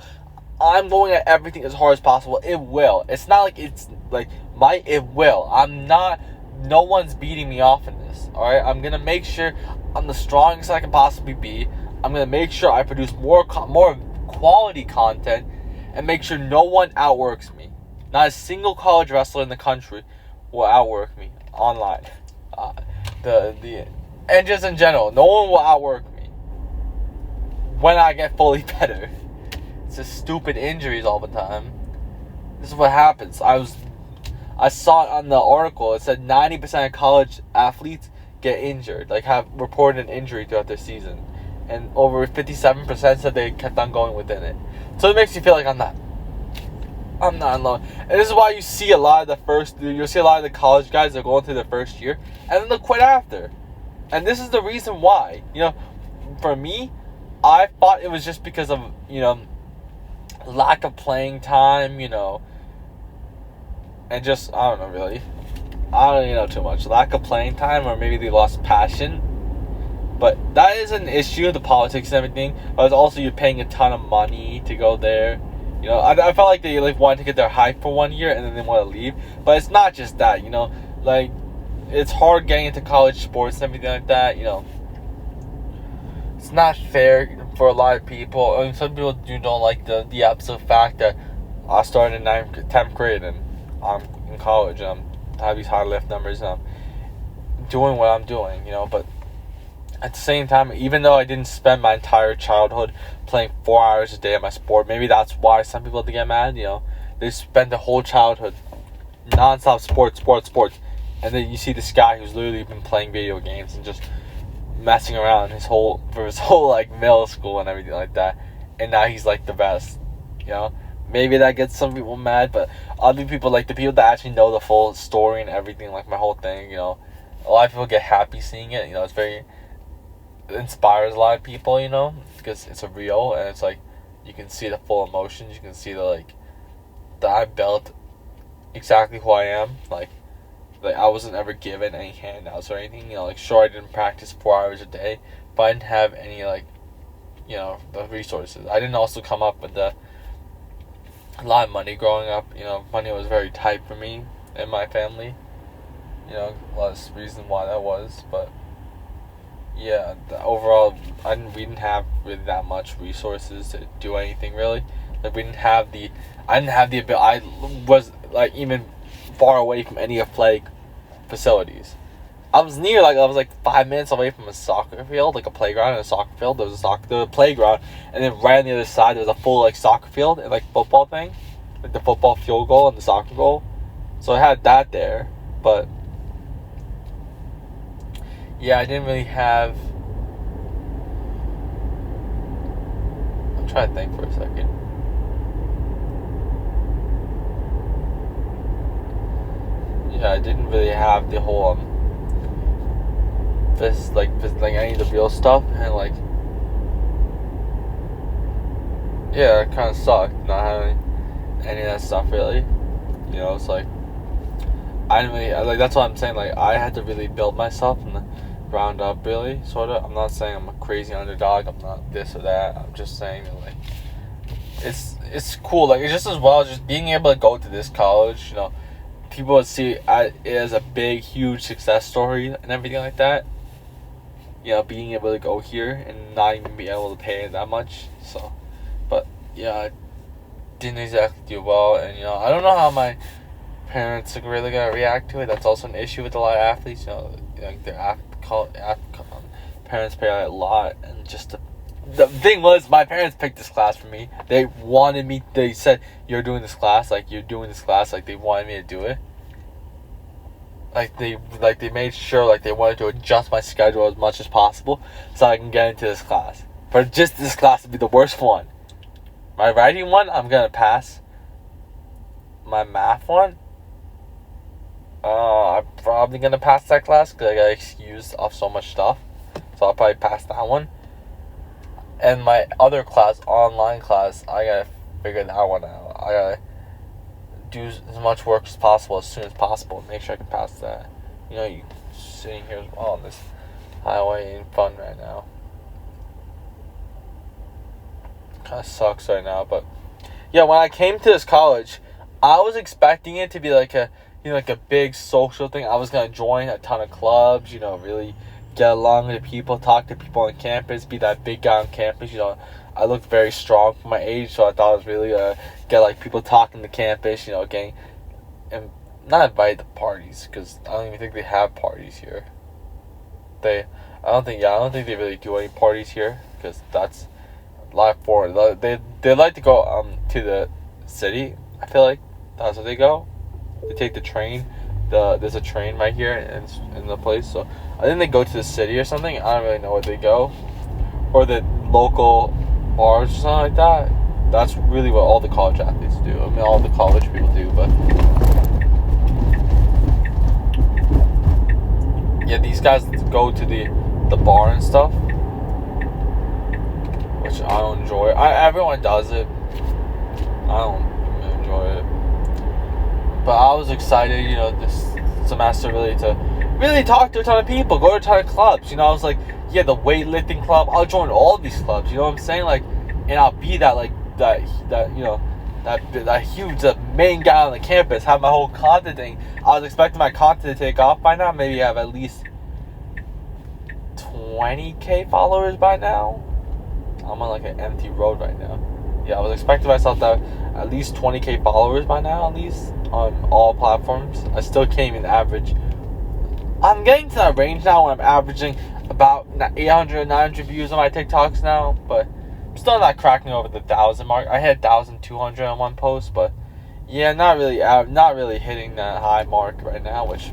I'm going at everything as hard as possible. It will. It's not like it's like it will. I'm not. No one's beating me off in this. All right. I'm gonna make sure I'm the strongest I can possibly be. I'm gonna make sure I produce more quality content, and make sure no one outworks me. Not a single college wrestler in the country will outwork me online. And just in general, no one will outwork me when I get fully better. It's just stupid injuries all the time. This is what happens. I saw it on the article. It said 90% of college athletes get injured, like have reported an injury throughout their season, and over 57% said they kept on going within it. So it makes you feel like I'm not alone. And this is why you see a lot of the college guys that go into their first year and then they'll quit after. And this is the reason why. You know, for me, I thought it was just because of, you know, lack of playing time, you know, and just, I don't know, really. I don't even know too much. Lack of playing time, or maybe they lost passion. But that is an issue, the politics and everything. But it's also you're paying a ton of money to go there. You know, I felt like they like wanted to get their hype for 1 year and then they want to leave. But it's not just that, you know, like it's hard getting into college sports and everything like that. You know, it's not fair for a lot of people. I mean, some people don't like the absolute fact that I started in 10th grade and I'm in college and I have these high lift numbers and I'm doing what I'm doing, you know. But at the same time, even though I didn't spend my entire childhood playing 4 hours a day at my sport, maybe that's why some people get mad, you know. They spend their whole childhood non-stop sports, and then you see this guy who's literally been playing video games and just messing around his whole like middle school and everything like that, and now he's like the best, you know. Maybe that gets some people mad, but other people, like the people that actually know the full story and everything, like my whole thing, you know, a lot of people get happy seeing it, you know. It inspires a lot of people, you know, because it's real and it's like you can see the full emotions, you can see that I built exactly who I am, like I wasn't ever given any handouts or anything, you know. Like, sure, I didn't practice 4 hours a day, but I didn't have any, like, you know, the resources. I didn't also come up with a lot of money growing up, you know. Money was very tight for me and my family, you know. A lot of reason why that was, but yeah, overall, we didn't have really that much resources to do anything really. Like, I didn't have the ability. I was like even far away from any athletic facilities. I was 5 minutes away from a soccer field, like a playground and a soccer field. There was a playground, and then right on the other side there was a full like soccer field and like football thing, like the football field goal and the soccer goal. So I had that there, but yeah, I didn't really have. I'm trying to think for a second. Yeah, I didn't really have the whole any of the real stuff, and like, yeah, it kind of sucked not having any of that stuff really. You know, it's like I didn't really like. That's what I'm saying. Like, I had to really build myself from the ground up, really, sort of. I'm not saying I'm a crazy underdog. I'm not this or that. I'm just saying that like it's cool. Like, it's just as well just being able to go to this college. You know, people would see it as a big, huge success story and everything like that. You know, being able to go here and not even be able to pay that much. So, but yeah, I didn't exactly do well, and you know, I don't know how my parents are really gonna react to it. That's also an issue with a lot of athletes. You know, like their parents pay a lot, and just the thing was, my parents picked this class for me. They wanted me. They said, "You're doing this class. Like, you're doing this class." Like, they wanted me to do it. They made sure, like, they wanted to adjust my schedule as much as possible so I can get into this class. For just this class to be the worst one. My writing one, I'm gonna pass. My math one, I'm probably gonna pass that class because I got excused off so much stuff. So I'll probably pass that one. And my other class, online class, I gotta figure that one out. I gotta do as much work as possible as soon as possible and make sure I can pass that. You know, you sitting here as well on this highway in fun right now. Kind of sucks right now, but yeah, when I came to this college, I was expecting it to be like a big social thing. I was gonna join a ton of clubs, you know, really get along with people, talk to people on campus, be that big guy on campus. You know, I looked very strong for my age, so I thought I was really gonna get like people talking to campus, you know, getting and not invited to parties because I don't even think they have parties here. I don't think they really do any parties here because that's a lot for they like to go to the city. I feel like that's where they go. They take the train. There's a train right here in the place, so I think they go to the city or something. I don't really know where they go, or the local bars or something like that. That's really what all the college athletes do. I mean, all the college people do, but yeah, these guys go to the bar and stuff, which I don't enjoy. Everyone does it. I don't really enjoy it. But I was excited, you know, this semester to really talk to a ton of people, go to a ton of clubs. You know, I was like, yeah, the weightlifting club, I'll join all these clubs. You know what I'm saying? Like, and I'll be that you know, that huge, the main guy on the campus, have my whole content thing. I was expecting my content to take off by now. Maybe I have at least 20K followers by now. I'm on like an empty road right now. Yeah, I was expecting myself to have at least 20K followers by now, at least on all platforms. I still can't even average. I'm getting to that range now where I'm averaging about 800, 900 views on my TikToks now, but I'm still not cracking over the 1,000 mark. I hit 1,200 on one post, but yeah, not really hitting that high mark right now, which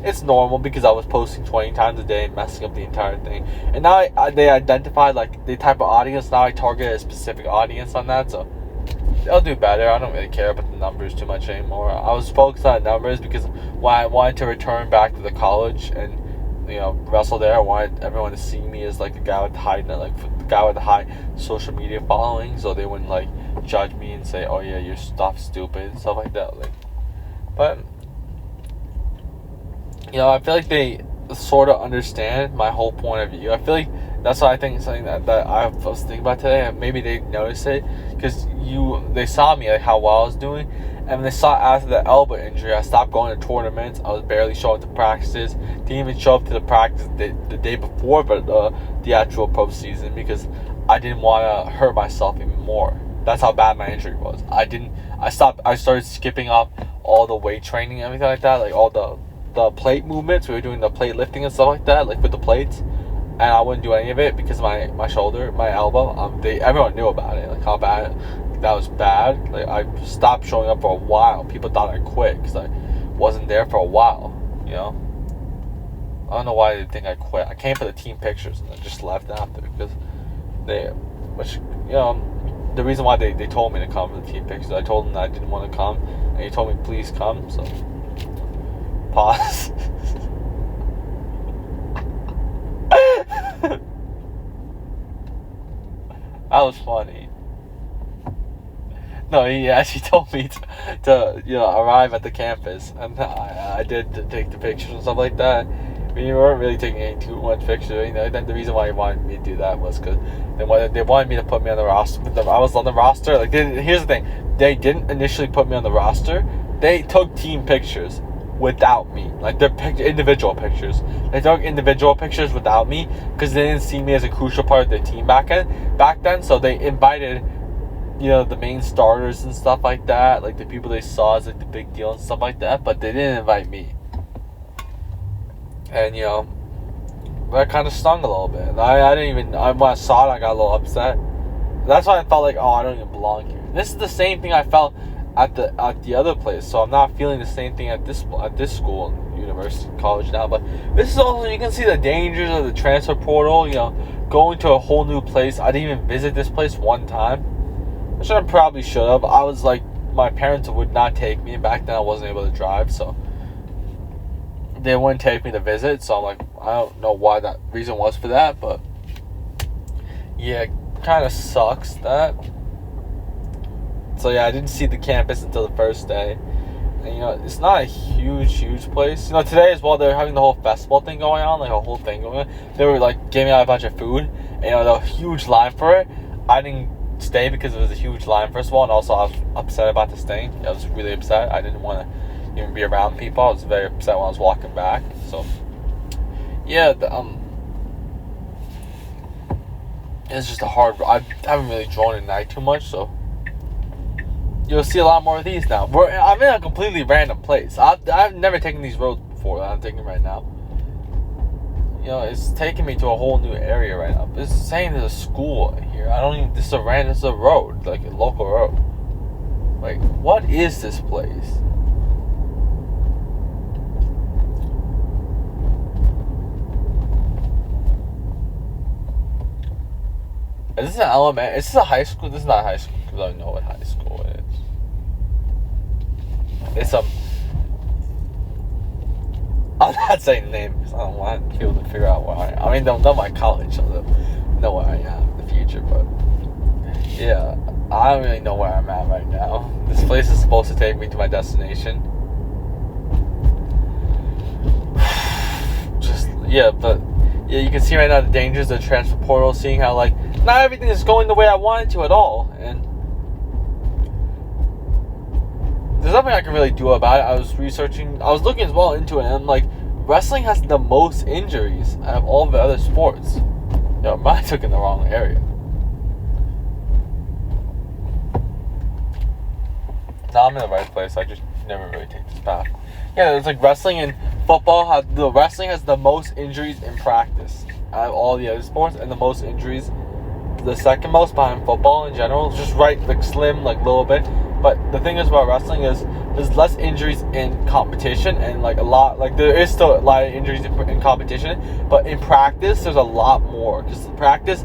it's normal because I was posting 20 times a day and messing up the entire thing. And now they identified like the type of audience. Now I target a specific audience on that, so they'll do better. I don't really care about the numbers too much anymore. I was focused on numbers because when I wanted to return back to the college and, you know, wrestle there, I wanted everyone to see me as like the guy with the high social media following, so they wouldn't like judge me and say, oh yeah, your stuff's stupid and stuff like that. Like, but you know, I feel like they sort of understand my whole point of view. I feel like that's what I think something that I was thinking about today, and maybe they noticed it because they saw me like how well I was doing, and they saw after the elbow injury I stopped going to tournaments. I was barely showing up to practices. Didn't even show up to the practice the day before, but the actual pro season, because I didn't want to hurt myself even more. That's how bad my injury was. I started skipping up all the weight training and everything like that, like all the plate movements. We were doing the plate lifting and stuff like that, like with the plates, and I wouldn't do any of it because my shoulder, my elbow, everyone knew about it, like how bad that was bad. Like I stopped showing up for a while. People thought I quit because I wasn't there for a while, you know. I don't know why they think I quit. I came for the team pictures and I just left after because the reason why they told me to come for the team pictures, I told them that I didn't want to come, and he told me please come, so pause. That was funny. No, he actually told me to arrive at the campus, and I did take the pictures and stuff like that. I mean, we weren't really taking any too much pictures. You know, then the reason why he wanted me to do that was because they wanted me to put me on the roster. I was on the roster. Like, here's the thing: they didn't initially put me on the roster. They took team pictures without me, like their individual pictures. They took individual pictures without me because they didn't see me as a crucial part of their team back then. So they invited, you know, the main starters and stuff like that, like the people they saw as like the big deal and stuff like that, but they didn't invite me. And you know, that kind of stung a little bit. When I saw it, I got a little upset. That's why I felt like, oh, I don't even belong here. This is the same thing I felt at the other place, so I'm not feeling the same thing at this school, university, college now. But this is also, you can see the dangers of the transfer portal. You know, going to a whole new place. I didn't even visit this place one time, which I probably should have. I was like, my parents would not take me, and back then I wasn't able to drive, so they wouldn't take me to visit. So I'm like, I don't know why that reason was for that, but yeah, it kind of sucks that. So yeah, I didn't see the campus until the first day. And you know, it's not a huge place. You know, today as well, they're having the whole festival thing going on, like a whole thing going on. They were like giving out a bunch of food, and you know, there was a huge line for it. I didn't stay because it was a huge line, first of all, and also I was upset about this thing. I was really upset. I didn't want to even be around people. I was very upset when I was walking back. So yeah, it's just a hard. I haven't really drawn at night too much, so you'll see a lot more of these now. I'm in a completely random place. I've never taken these roads before that I'm taking right now. You know, it's taking me to a whole new area right now. It's saying there's a school here. This is a road, like a local road. Like, what is this place? Is this an elementary? Is this a high school? This is not a high school because I don't know what high school is. It's I'm not saying the name because I don't want people to figure out where I am. I mean, they'll know my college, so they'll know where I am in the future. But yeah, I don't really know where I'm at right now. This place is supposed to take me to my destination. But you can see right now the dangers of the transfer portal. Seeing how like not everything is going the way I want it to at all, and there's nothing I can really do about it. I was looking as well into it, and I'm like, wrestling has the most injuries out of all the other sports. Yo, I took in the wrong area. Now I'm in the right place. I just never really take this path. Yeah, it's like wrestling and football. The wrestling has the most injuries in practice out of all the other sports, and the most injuries, the second most behind football in general. Just right, like slim, like little bit. But the thing is about wrestling is there's less injuries in competition, and like a lot, like there is still a lot of injuries in competition, but in practice there's a lot more, because practice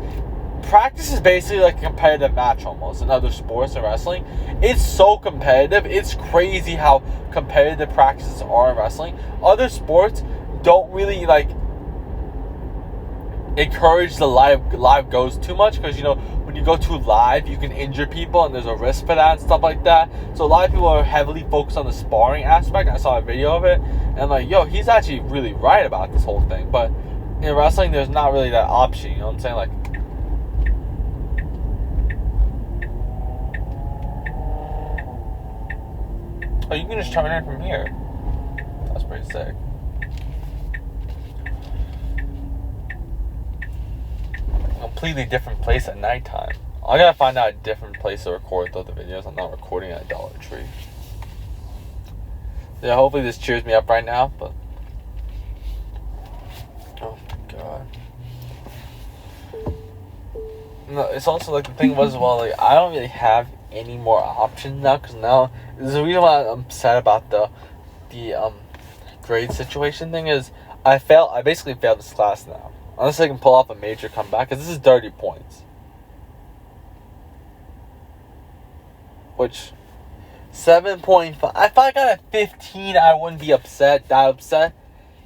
is basically like a competitive match almost. In other sports and wrestling, it's so competitive. It's crazy how competitive practices are in wrestling. Other sports don't really like encourage the live goes too much, because you know when you go too live you can injure people and there's a risk for that and stuff like that. So a lot of people are heavily focused on the sparring aspect. I saw a video of it and I'm like, yo, he's actually really right about this whole thing. But in wrestling there's not really that option, you know what I'm saying? Like, oh, you can just turn it from here. That's pretty sick. Completely different place at nighttime. I gotta find out a different place to record the videos. I'm not recording at Dollar Tree. Yeah, hopefully this cheers me up right now, but oh my god. No, it's also like the thing was, well, like I don't really have any more options now, because now there's a reason why I'm sad about the grade situation thing is I basically failed this class now. Unless I can pull off a major comeback, because this is 30 points. Which, 7.5. If I got a 15, I wouldn't be that upset.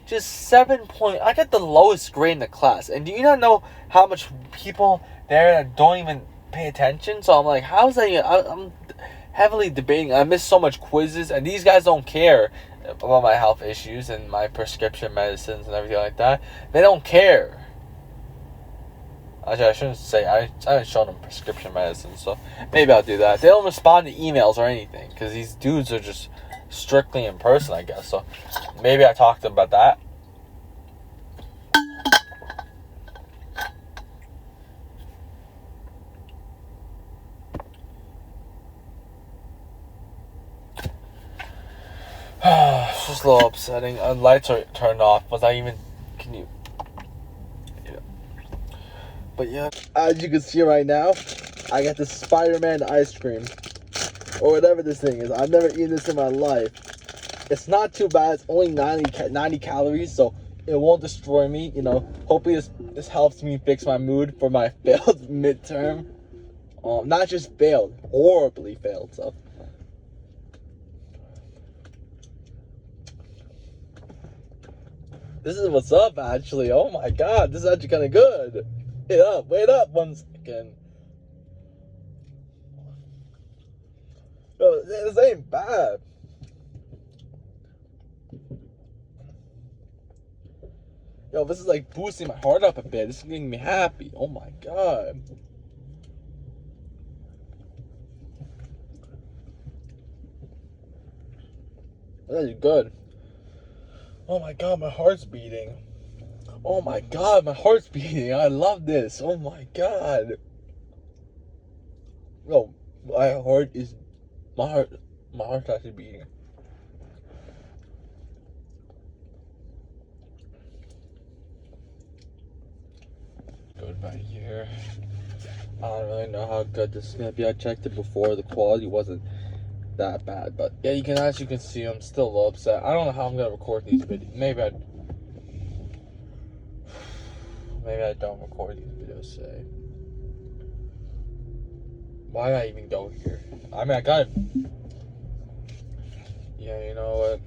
Just 7 point. I got the lowest grade in the class. And do you not know how much people there that don't even pay attention? So I'm like, how's that? I'm heavily debating. I miss so much quizzes, and these guys don't care about my health issues and my prescription medicines and everything like that. They don't care. Actually, I shouldn't say. I haven't shown them prescription medicine, so maybe I'll do that. They don't respond to emails or anything, because these dudes are just strictly in person, I guess. So maybe I talk to them about that. It's just a little upsetting. Lights are turned off. Was I even... Can you... Yeah. But yeah. As you can see right now, I got the Spider-Man ice cream. Or whatever this thing is. I've never eaten this in my life. It's not too bad. It's only 90 calories, so it won't destroy me. You know, hopefully this helps me fix my mood for my failed midterm. Not just failed, horribly failed, so... This is what's up, actually. Oh my god, this is actually kind of good. Wait up 1 second. Yo, this ain't bad. Yo, this is like boosting my heart up a bit. This is making me happy. Oh my god. That is good. Oh my god, my heart's beating. Oh my god, my heart's beating. I love this. Oh my god. No, my heart's actually beating. Good right here. I don't really know how good this is gonna be. I checked it before. The quality wasn't that bad, but yeah, as you can see, I'm still a little upset. I don't know how I'm gonna record these videos. Maybe I don't record these videos today. Why did I even go here? I mean, I gotta... Yeah, you know what?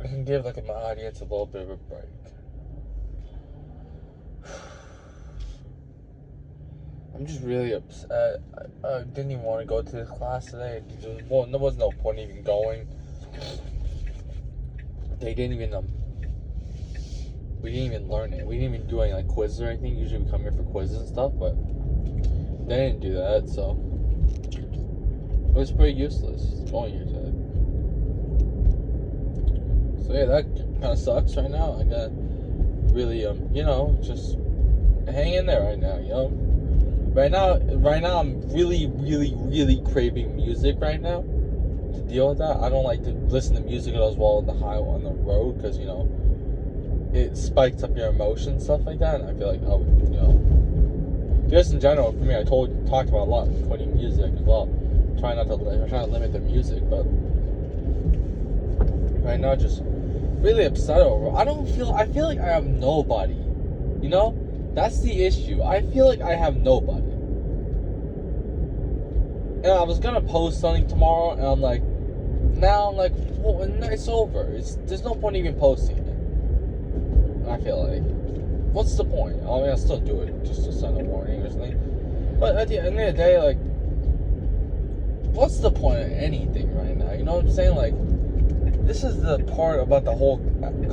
I can give like my audience a little bit of a break. I'm just really upset. I didn't even want to go to this class today. There was no point even going. They didn't even we didn't even learn it. We didn't even do any like quizzes or anything. Usually we come here for quizzes and stuff, but they didn't do that. So It was pretty useless going here today. So yeah, that kind of sucks right now. I got really just hang in there right now. Right now I'm really, really, really craving music right now. To deal with that, I don't like to listen to music as well on the road because it spikes up your emotions, stuff like that. And I feel like just in general for me, I talked about a lot quitting music as well. Trying to limit the music, but right now just really upset over. I feel like I have nobody. That's the issue. I feel like I have nobody. And I was gonna post something tomorrow, and I'm like, well, it's over. There's no point even posting it. And I feel like, what's the point? I mean, I'll still do it just to send a warning or something. But at the end of the day, like, what's the point of anything right now? You know what I'm saying? Like, this is the part about the whole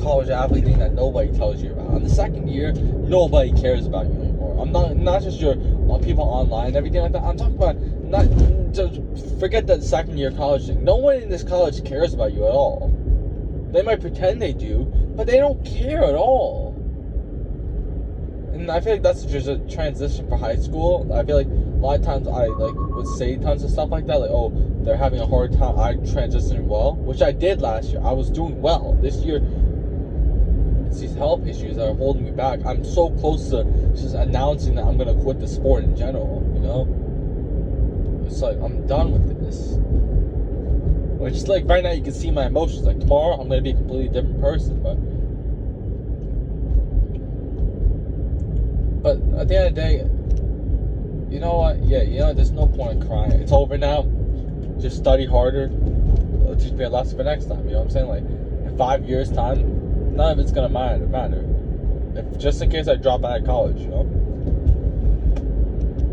college athlete thing that nobody tells you about. In the second year, nobody cares about you anymore. I'm not just your people online and everything like that. I'm talking about not just forget that second year college thing. No one in this college cares about you at all. They might pretend they do, but they don't care at all. And I feel like that's just a transition for high school. I feel like a lot of times I would say tons of stuff like that, like, oh, they're having a hard time. I transitioned well, which I did last year. I was doing well. This year, it's these health issues that are holding me back. I'm so close to just announcing that I'm gonna quit the sport in general. It's like I'm done with this. Which is like right now, you can see my emotions. Like tomorrow, I'm gonna be a completely different person, But at the end of the day, you know what? Yeah, there's no point in crying. It's over now. Just study harder. It'll teach me a lesson for next time. You know what I'm saying? Like, in 5 years' time, none of it's gonna matter. Just in case I drop out of college,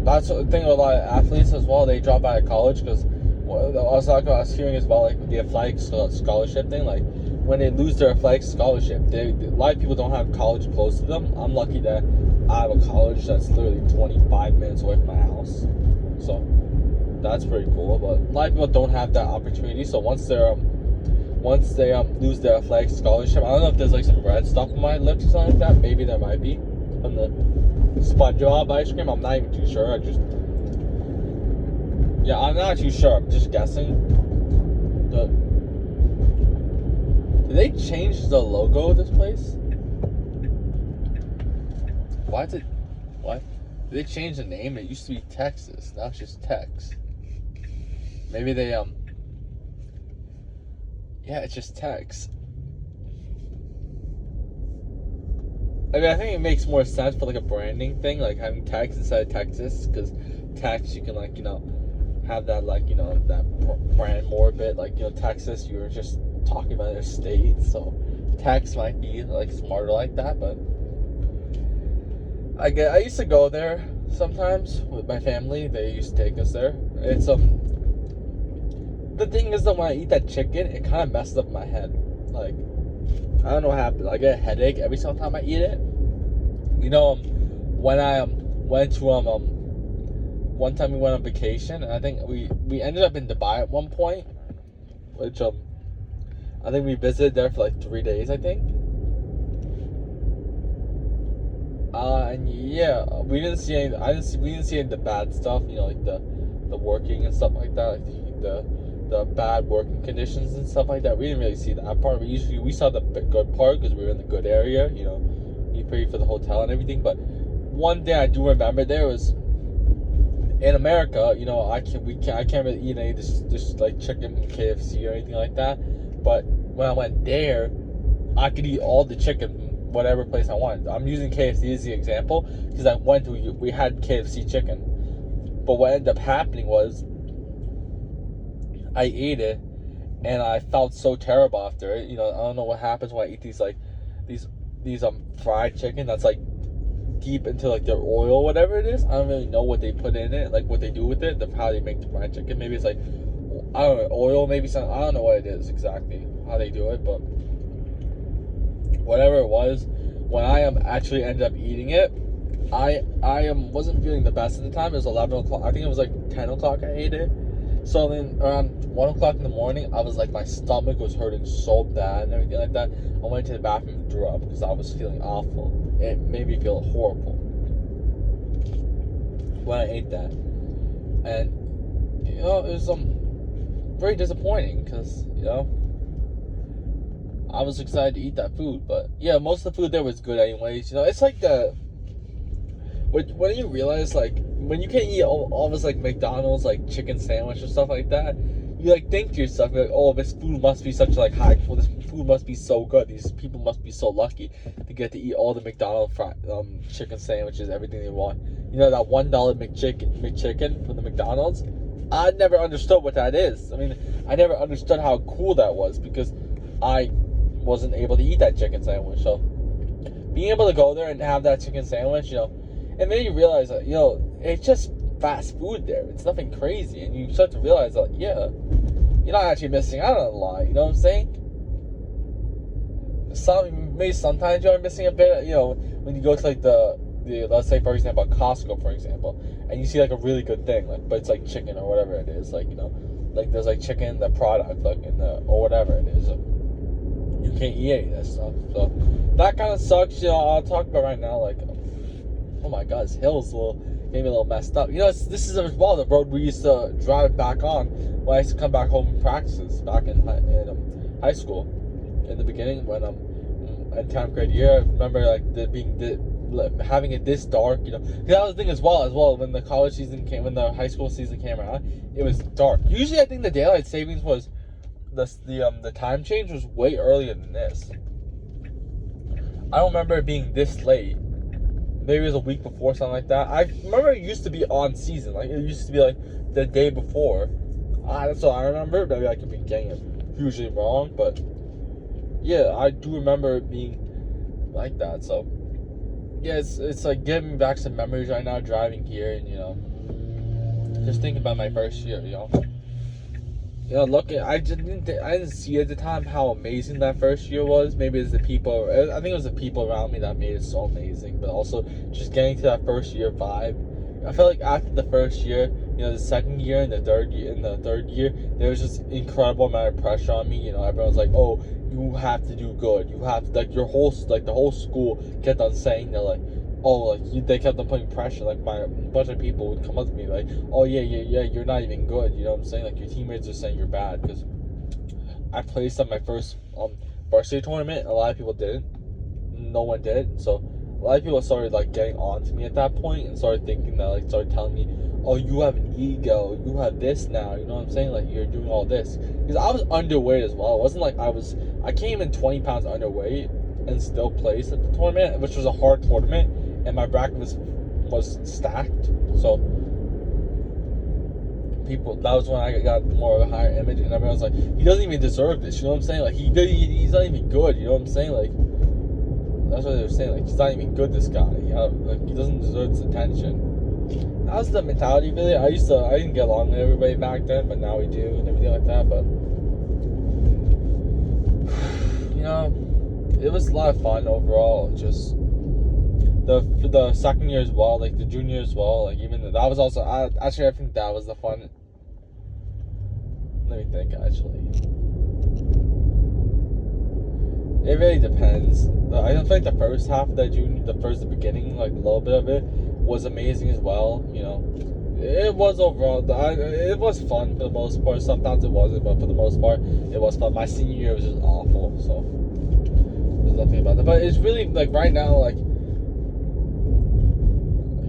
That's the thing with a lot of athletes as well. They drop out of college because I was hearing as well, like the athletic scholarship thing. Like, when they lose their athletic scholarship, a lot of people don't have college close to them. I'm lucky that I have a college that's literally 25 minutes away from my house, so that's pretty cool. But a lot of people don't have that opportunity. So once they lose their athletic scholarship, I don't know if there's like some red stuff on my lips or something like that. Maybe there might be from the SpongeBob ice cream. I'm not even too sure. I'm not too sure. I'm just guessing. Did they change the logo of this place? What? Did they change the name? It used to be Texas. Now it's just Tex. Maybe they, yeah, it's just Tex. I mean, I think it makes more sense for, like, a branding thing, like, having Tex instead of Texas, because Tex, you can, like, have that, like, that brand more a bit, like, Texas, you were just talking about their state, so Tex might be, like, smarter like that, but I used to go there sometimes with my family. They used to take us there. It's the thing is that when I eat that chicken, it kind of messes up my head. Like, I don't know what happened. I get a headache every single time I eat it. When I went to one time we went on vacation, and I think we ended up in Dubai at one point, which I think we visited there for like 3 days, I think. And yeah, we didn't see any of the bad stuff, like the working and stuff like that, like the bad working conditions and stuff like that. We didn't really see that part. We saw the good part because we were in the good area, you pay for the hotel and everything. But one day I do remember there was in America, I can't really eat any of this like chicken from KFC or anything like that. But when I went there, I could eat all the chicken from whatever place I wanted. I'm using KFC as the example because we had KFC chicken. But what ended up happening was I ate it and I felt so terrible after it. I don't know what happens when I eat these fried chicken that's like deep into like their oil or whatever it is. I don't really know what they put in it, like what they do with it, how they make the fried chicken. Maybe it's like, I don't know, oil, maybe something. I don't know what it is exactly, how they do it, but whatever it was, when I actually ended up eating it, I wasn't feeling the best at the time. It was 11 o'clock. I think it was like 10 o'clock I ate it. So then around 1 o'clock in the morning, I was like, my stomach was hurting so bad and everything like that. I went to the bathroom and threw up because I was feeling awful. It made me feel horrible when I ate that. And, it was very disappointing because, I was excited to eat that food. But, yeah, most of the food there was good anyways. It's like when you realize, like, when you can eat all this, like, McDonald's, like, chicken sandwich or stuff like that, you, like, think to yourself, like, oh, this food must be such, like, high quality. This food must be so good. These people must be so lucky to get to eat all the McDonald's chicken sandwiches, everything they want. That $1 McChicken from the McDonald's? I never understood what that is. I mean, I never understood how cool that was because I wasn't able to eat that chicken sandwich. So, being able to go there and have that chicken sandwich, and then you realize that, it's just fast food there. It's nothing crazy. And you start to realize that, yeah, you're not actually missing out on a lot. You know what I'm saying? Maybe sometimes you're missing a bit, when you go to, like, the let's say, for example, Costco, for example, and you see, like, a really good thing, like, but it's, like, chicken or whatever it is, like, like, there's, like, chicken, the product, like, or whatever it is. You can't eat any of that stuff. So, that kind of sucks, I'll talk about right now, like, oh my god, this hill's maybe a little messed up. This is as well the road we used to drive back on when I used to come back home from practices back in high school. In the beginning, when in 10th grade year, I remember like having it this dark. That was the thing as well. When the college season came, when the high school season came around, it was dark. Usually, I think the daylight savings was the time change was way earlier than this. I don't remember it being this late. Maybe it was a week before, something like that. I remember it used to be on season. Like, it used to be, like, the day before. That's what I remember. Maybe I could be getting it hugely wrong. But, yeah, I do remember it being like that. So, yeah, it's like, giving me back some memories right now, driving here. And, just thinking about my first year, looking, I didn't see at the time how amazing that first year was. Maybe it's the people. I think it was the people around me that made it so amazing. But also just getting to that first year vibe. I felt like after the first year, the second year and the third year, there was just incredible amount of pressure on me. Everyone's like, oh, you have to do good. You have to, like, the whole school kept on saying that, like, oh, like, they kept on putting pressure. Like, a bunch of people would come up to me like, oh, yeah, you're not even good. You know what I'm saying? Like, your teammates are saying you're bad. Because I placed on my first varsity tournament. A lot of people didn't. No one did. So a lot of people started, like, getting on to me at that point and started thinking that, like, started telling me, oh, you have an ego. You have this now. You know what I'm saying? Like, you're doing all this. Because I was underweight as well. It wasn't like I came in 20 pounds underweight and still placed at the tournament, which was a hard tournament. And my bracket was stacked, so that was when I got more of a higher image, and everyone was like, he doesn't even deserve this, you know what I'm saying? Like, he's not even good, you know what I'm saying? Like, that's what they were saying, like, he's not even good, this guy. He doesn't deserve this attention. That was the mentality, really. I didn't get along with everybody back then, but now we do, and everything like that. But it was a lot of fun overall. Just the second year as well, like the junior as well, like even that was also I think that was the fun. Let me think. Actually, it really depends. I don't think the first half of that the beginning, like a little bit of it, was amazing as well. It was overall. It was fun for the most part. Sometimes it wasn't, but for the most part, it was fun. My senior year was just awful. So there's nothing about that. But it's really like right now, like,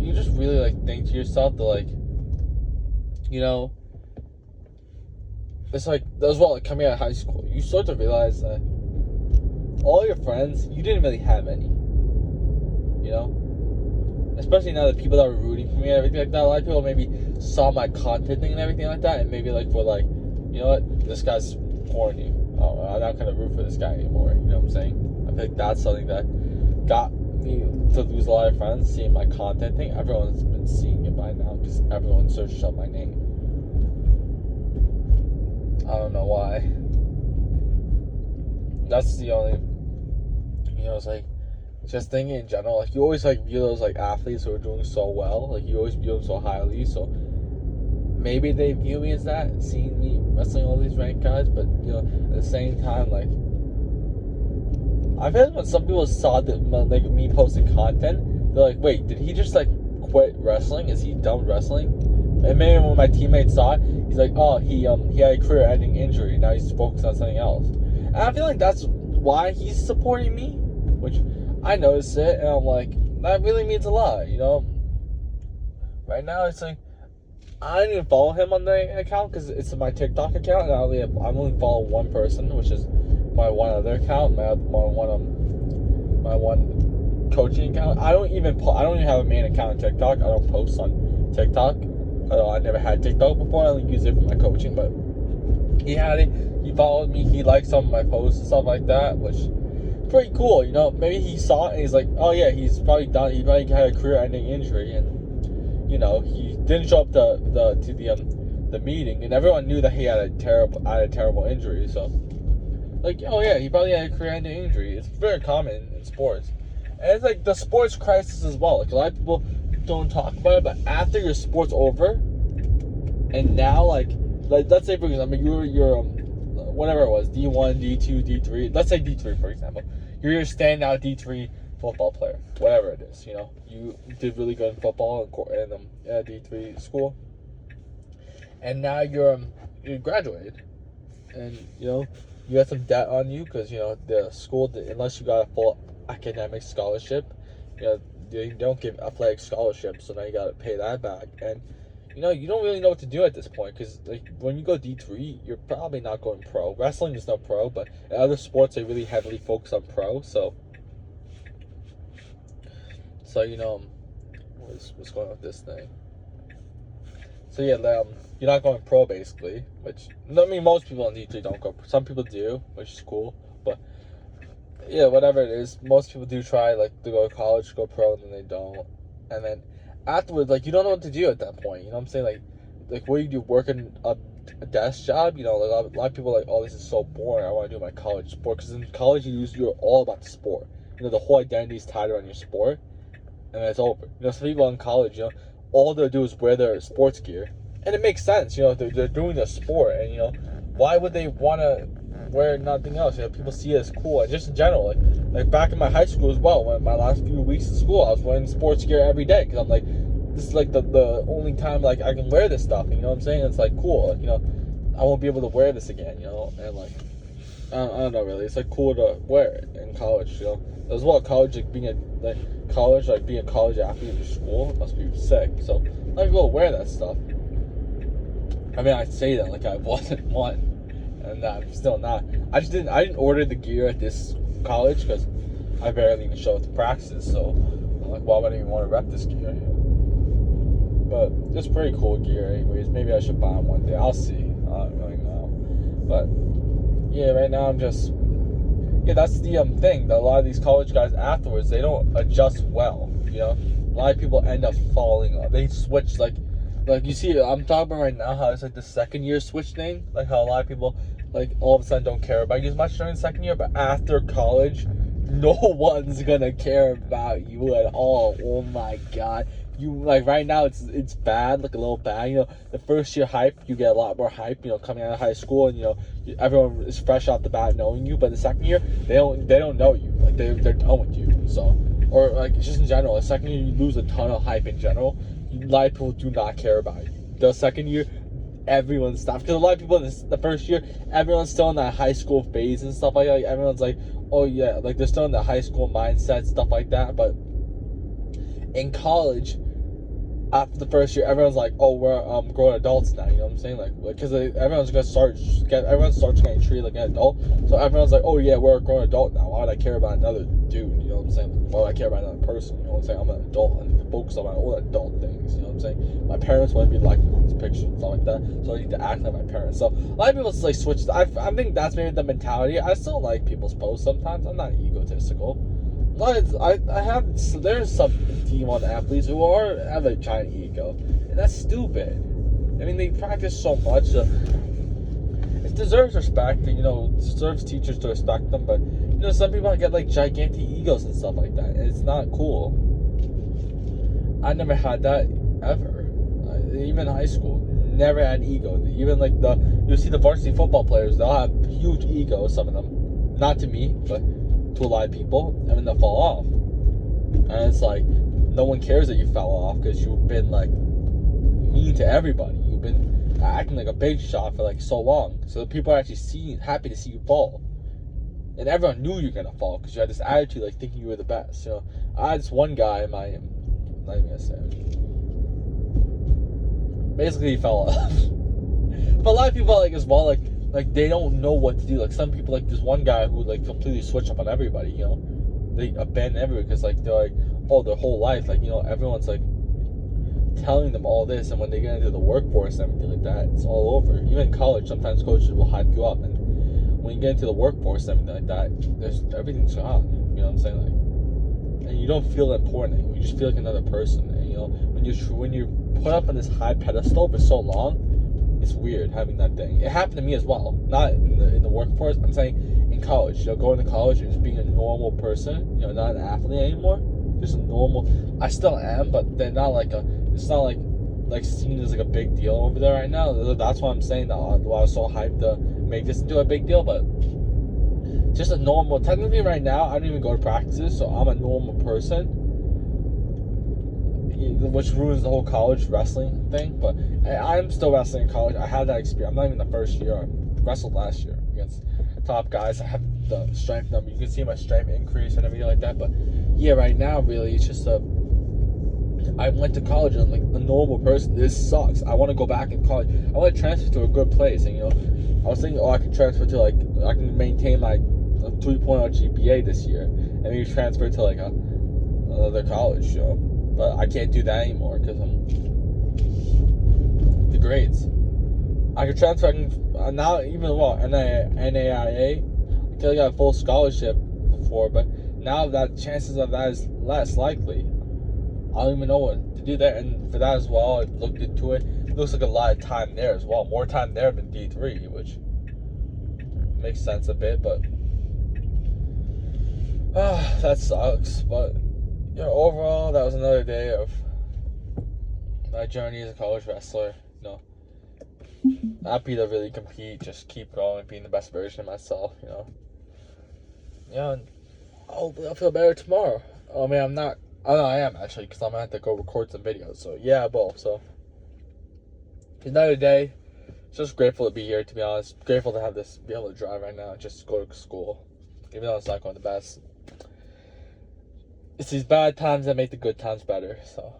you just really like think to yourself that, like, it's like as well, like, coming out of high school, you start to realize that all your friends, you didn't really have any, especially now the people that were rooting for me and everything like that. A lot of people maybe saw my content thing and everything like that, and maybe like were like, you know what, this guy's corny. Oh, I'm not gonna root for this guy anymore. You know what I'm saying? I think that's something that got me to lose a lot of friends, seeing my content thing. Everyone's been seeing it by now because everyone searched up my name. I don't know why. That's the only, it's like, just thinking in general, like, you always, like, view those, like, athletes who are doing so well, like, you always view them so highly, so maybe they view me as that, seeing me wrestling all these ranked guys, but you know, at the same time, like, I feel like when some people saw that, like, me posting content, they're like, wait, did he just like quit wrestling? Is he done wrestling? And maybe when my teammates saw it, he's like, oh, he had a career-ending injury. Now he's focused on something else. And I feel like that's why he's supporting me, which I noticed it, and I'm like, that really means a lot, you know. Right now, it's like I don't even follow him on the account because it's my TikTok account, and I'm only follow one person, which is my one other account, my one coaching account. I don't even have a main account on TikTok. I don't post on TikTok. I never had TikTok before. I only use it for my coaching, but he had it. He followed me. He liked some of my posts and stuff like that, which is pretty cool. You know, maybe he saw it and he's like, oh yeah, he's probably done. He probably had a career-ending injury, and you know, he didn't show up to the meeting, and everyone knew that he had a terrible injury. So, like, oh yeah, he probably had a career-ending injury. It's very common in sports, and it's like the sports crisis as well. Like, a lot of people don't talk about it, but after your sport's over, and now like let's say for example you're whatever it was, D1, D2, D3. Let's say D3 for example. You're your standout D3 football player, whatever it is. You know, you did really good in football in D3 school, and now you graduated, and you know you have some debt on you because you know the school, unless you got a full academic scholarship, you know, they don't give athletic scholarships, so now you gotta pay that back, and you know you don't really know what to do at this point because like when you go D3, you're probably not going pro. Wrestling is not pro, but in other sports they really heavily focus on pro. So you know, what's going on with this thing? So yeah, you're not going pro basically, which I mean most people in D3 don't go. Some people do, which is cool, but yeah, whatever it is, most people do try like to go to college, go pro, and then they don't, and then afterwards, like, you don't know what to do at that point. You know what I'm saying? Like what do you do? Working a desk job? You know, like a lot of people are like, oh, this is so boring. I want to do my college sport because in college you're all about the sport. You know, the whole identity is tied around your sport, and then it's over. You know, some people in college, you know, all they do is wear their sports gear, and it makes sense. You know, they're doing the sport, and you know, why would they want to wear nothing else? You know, people see it as cool, and just in general, like back in my high school as well, when my last few weeks of school, I was wearing sports gear every day because I'm like, this is like the only time like I can wear this stuff. You know what I'm saying? It's like cool. Like, you know, I won't be able to wear this again. You know, and like I don't know really. It's like cool to wear it in college. You know, as well college being a college athlete in your school, it must be sick. So a lot of people wear that stuff. I mean, I say that like I wasn't one, and I'm still not. I didn't order the gear at this college because I barely even show up to practices. So I'm like, why would I even want to rep this gear? But it's pretty cool gear, anyways. Maybe I should buy them one day. I'll see. I don't really know. But yeah, right now I'm just that's the thing that a lot of these college guys afterwards they don't adjust well. You know, a lot of people end up falling off. They switch like you see. I'm talking about right now how it's like the second year switch thing. Like how a lot of people like all of a sudden don't care about you as much during the second year, but after college, no one's gonna care about you at all. Oh my god. You like right now it's bad, like a little bad. You know, the first year hype, you get a lot more hype. You know, coming out of high school, and you know everyone is fresh off the bat knowing you. But the second year, they don't know you. Like they're done with you. So or like just in general, the second year you lose a ton of hype in general. A lot of people do not care about you. The second year, everyone stops because a lot of people the first year, everyone's still in that high school phase and stuff like that. Like, everyone's like, oh yeah, like they're still in the high school mindset, stuff like that. But in college, after the first year, everyone's like, oh, we're grown adults now. You know what I'm saying? Like, because everyone starts getting treated like an adult. So everyone's like, oh yeah, we're a grown adult now. Why would I care about another dude? You know what I'm saying? Like, why would I care about another person? You know what I'm saying? I'm an adult and focus on my own adult things. You know what I'm saying? My parents want to be like these pictures and stuff like that, so I need to act like my parents. So a lot of people just like switch. I think that's maybe the mentality. I still like people's posts sometimes. I'm not egotistical. There's some D1 athletes who have a giant ego, and that's stupid. I mean, they practice so much. It deserves respect, and, you know, deserves teachers to respect them. But you know, some people get like gigantic egos and stuff like that, and it's not cool. I never had that ever, even in high school. never had ego. Even like you see the varsity football players, they'll have huge egos. Some of them, not to me, but to a lot of people, and then they'll fall off. And it's like no one cares that you fell off because you've been like mean to everybody. You've been acting like a big shot for like so long. So people are actually happy to see you fall. And everyone knew you were gonna fall because you had this attitude, like thinking you were the best. You know, I had this one guy in my, I'm not even gonna say it. Basically, he fell off. But a lot of people like as well, like they don't know what to do. Like some people, like this one guy who like completely switched up on everybody. You know, they abandon everyone because like they're like, oh, their whole life, like, you know, everyone's like telling them all this, and when they get into the workforce and everything like that, it's all over. Even in college, sometimes coaches will hype you up, and when you get into the workforce and everything like that, everything's gone. You know what I'm saying? Like, and you don't feel important anymore. You just feel like another person. And you know, when you're put up on this high pedestal for so long, it's weird having that thing. It happened to me as well. Not in the workforce. I'm saying in college. You know, going to college and just being a normal person. You know, not an athlete anymore. Just a normal. I still am, but they're not like a. It's not like seen as like a big deal over there right now. That's why I'm saying that I was so hyped to make this into a big deal, but just a normal. Technically, right now I don't even go to practices, so I'm a normal person, which ruins the whole college wrestling thing. But I'm still wrestling in college. I had that experience. I'm not even the first year. I wrestled last year against top guys. I have the strength number. You can see my strength increase and everything like that. But yeah, right now really it's just I went to college and I'm like a normal person. This sucks. I want to go back in college. I want to transfer to a good place. And you know, I was thinking, I can transfer to like I can maintain my 3.0 GPA this year, and maybe transfer to like another college. You know, but I can't do that anymore because the grades. I could transfer. I can now even NAIA. I got a full scholarship before, but now that chances of that is less likely. I don't even know what to do there, and for that as well, I looked into it. It looks like a lot of time there as well. More time there than D3, which makes sense a bit, but that sucks. But you know, overall, that was another day of my journey as a college wrestler. You know, happy to really compete, just keep going, being the best version of myself. You know, yeah. And hopefully, I'll feel better tomorrow. Oh man, I'm not. Oh no, I am actually, because I'm gonna have to go record some videos. So yeah, both. So another day. Just grateful to be here. To be honest, grateful to have this, be able to drive right now, just to go to school, even though it's not going the best. It's these bad times that make the good times better. So.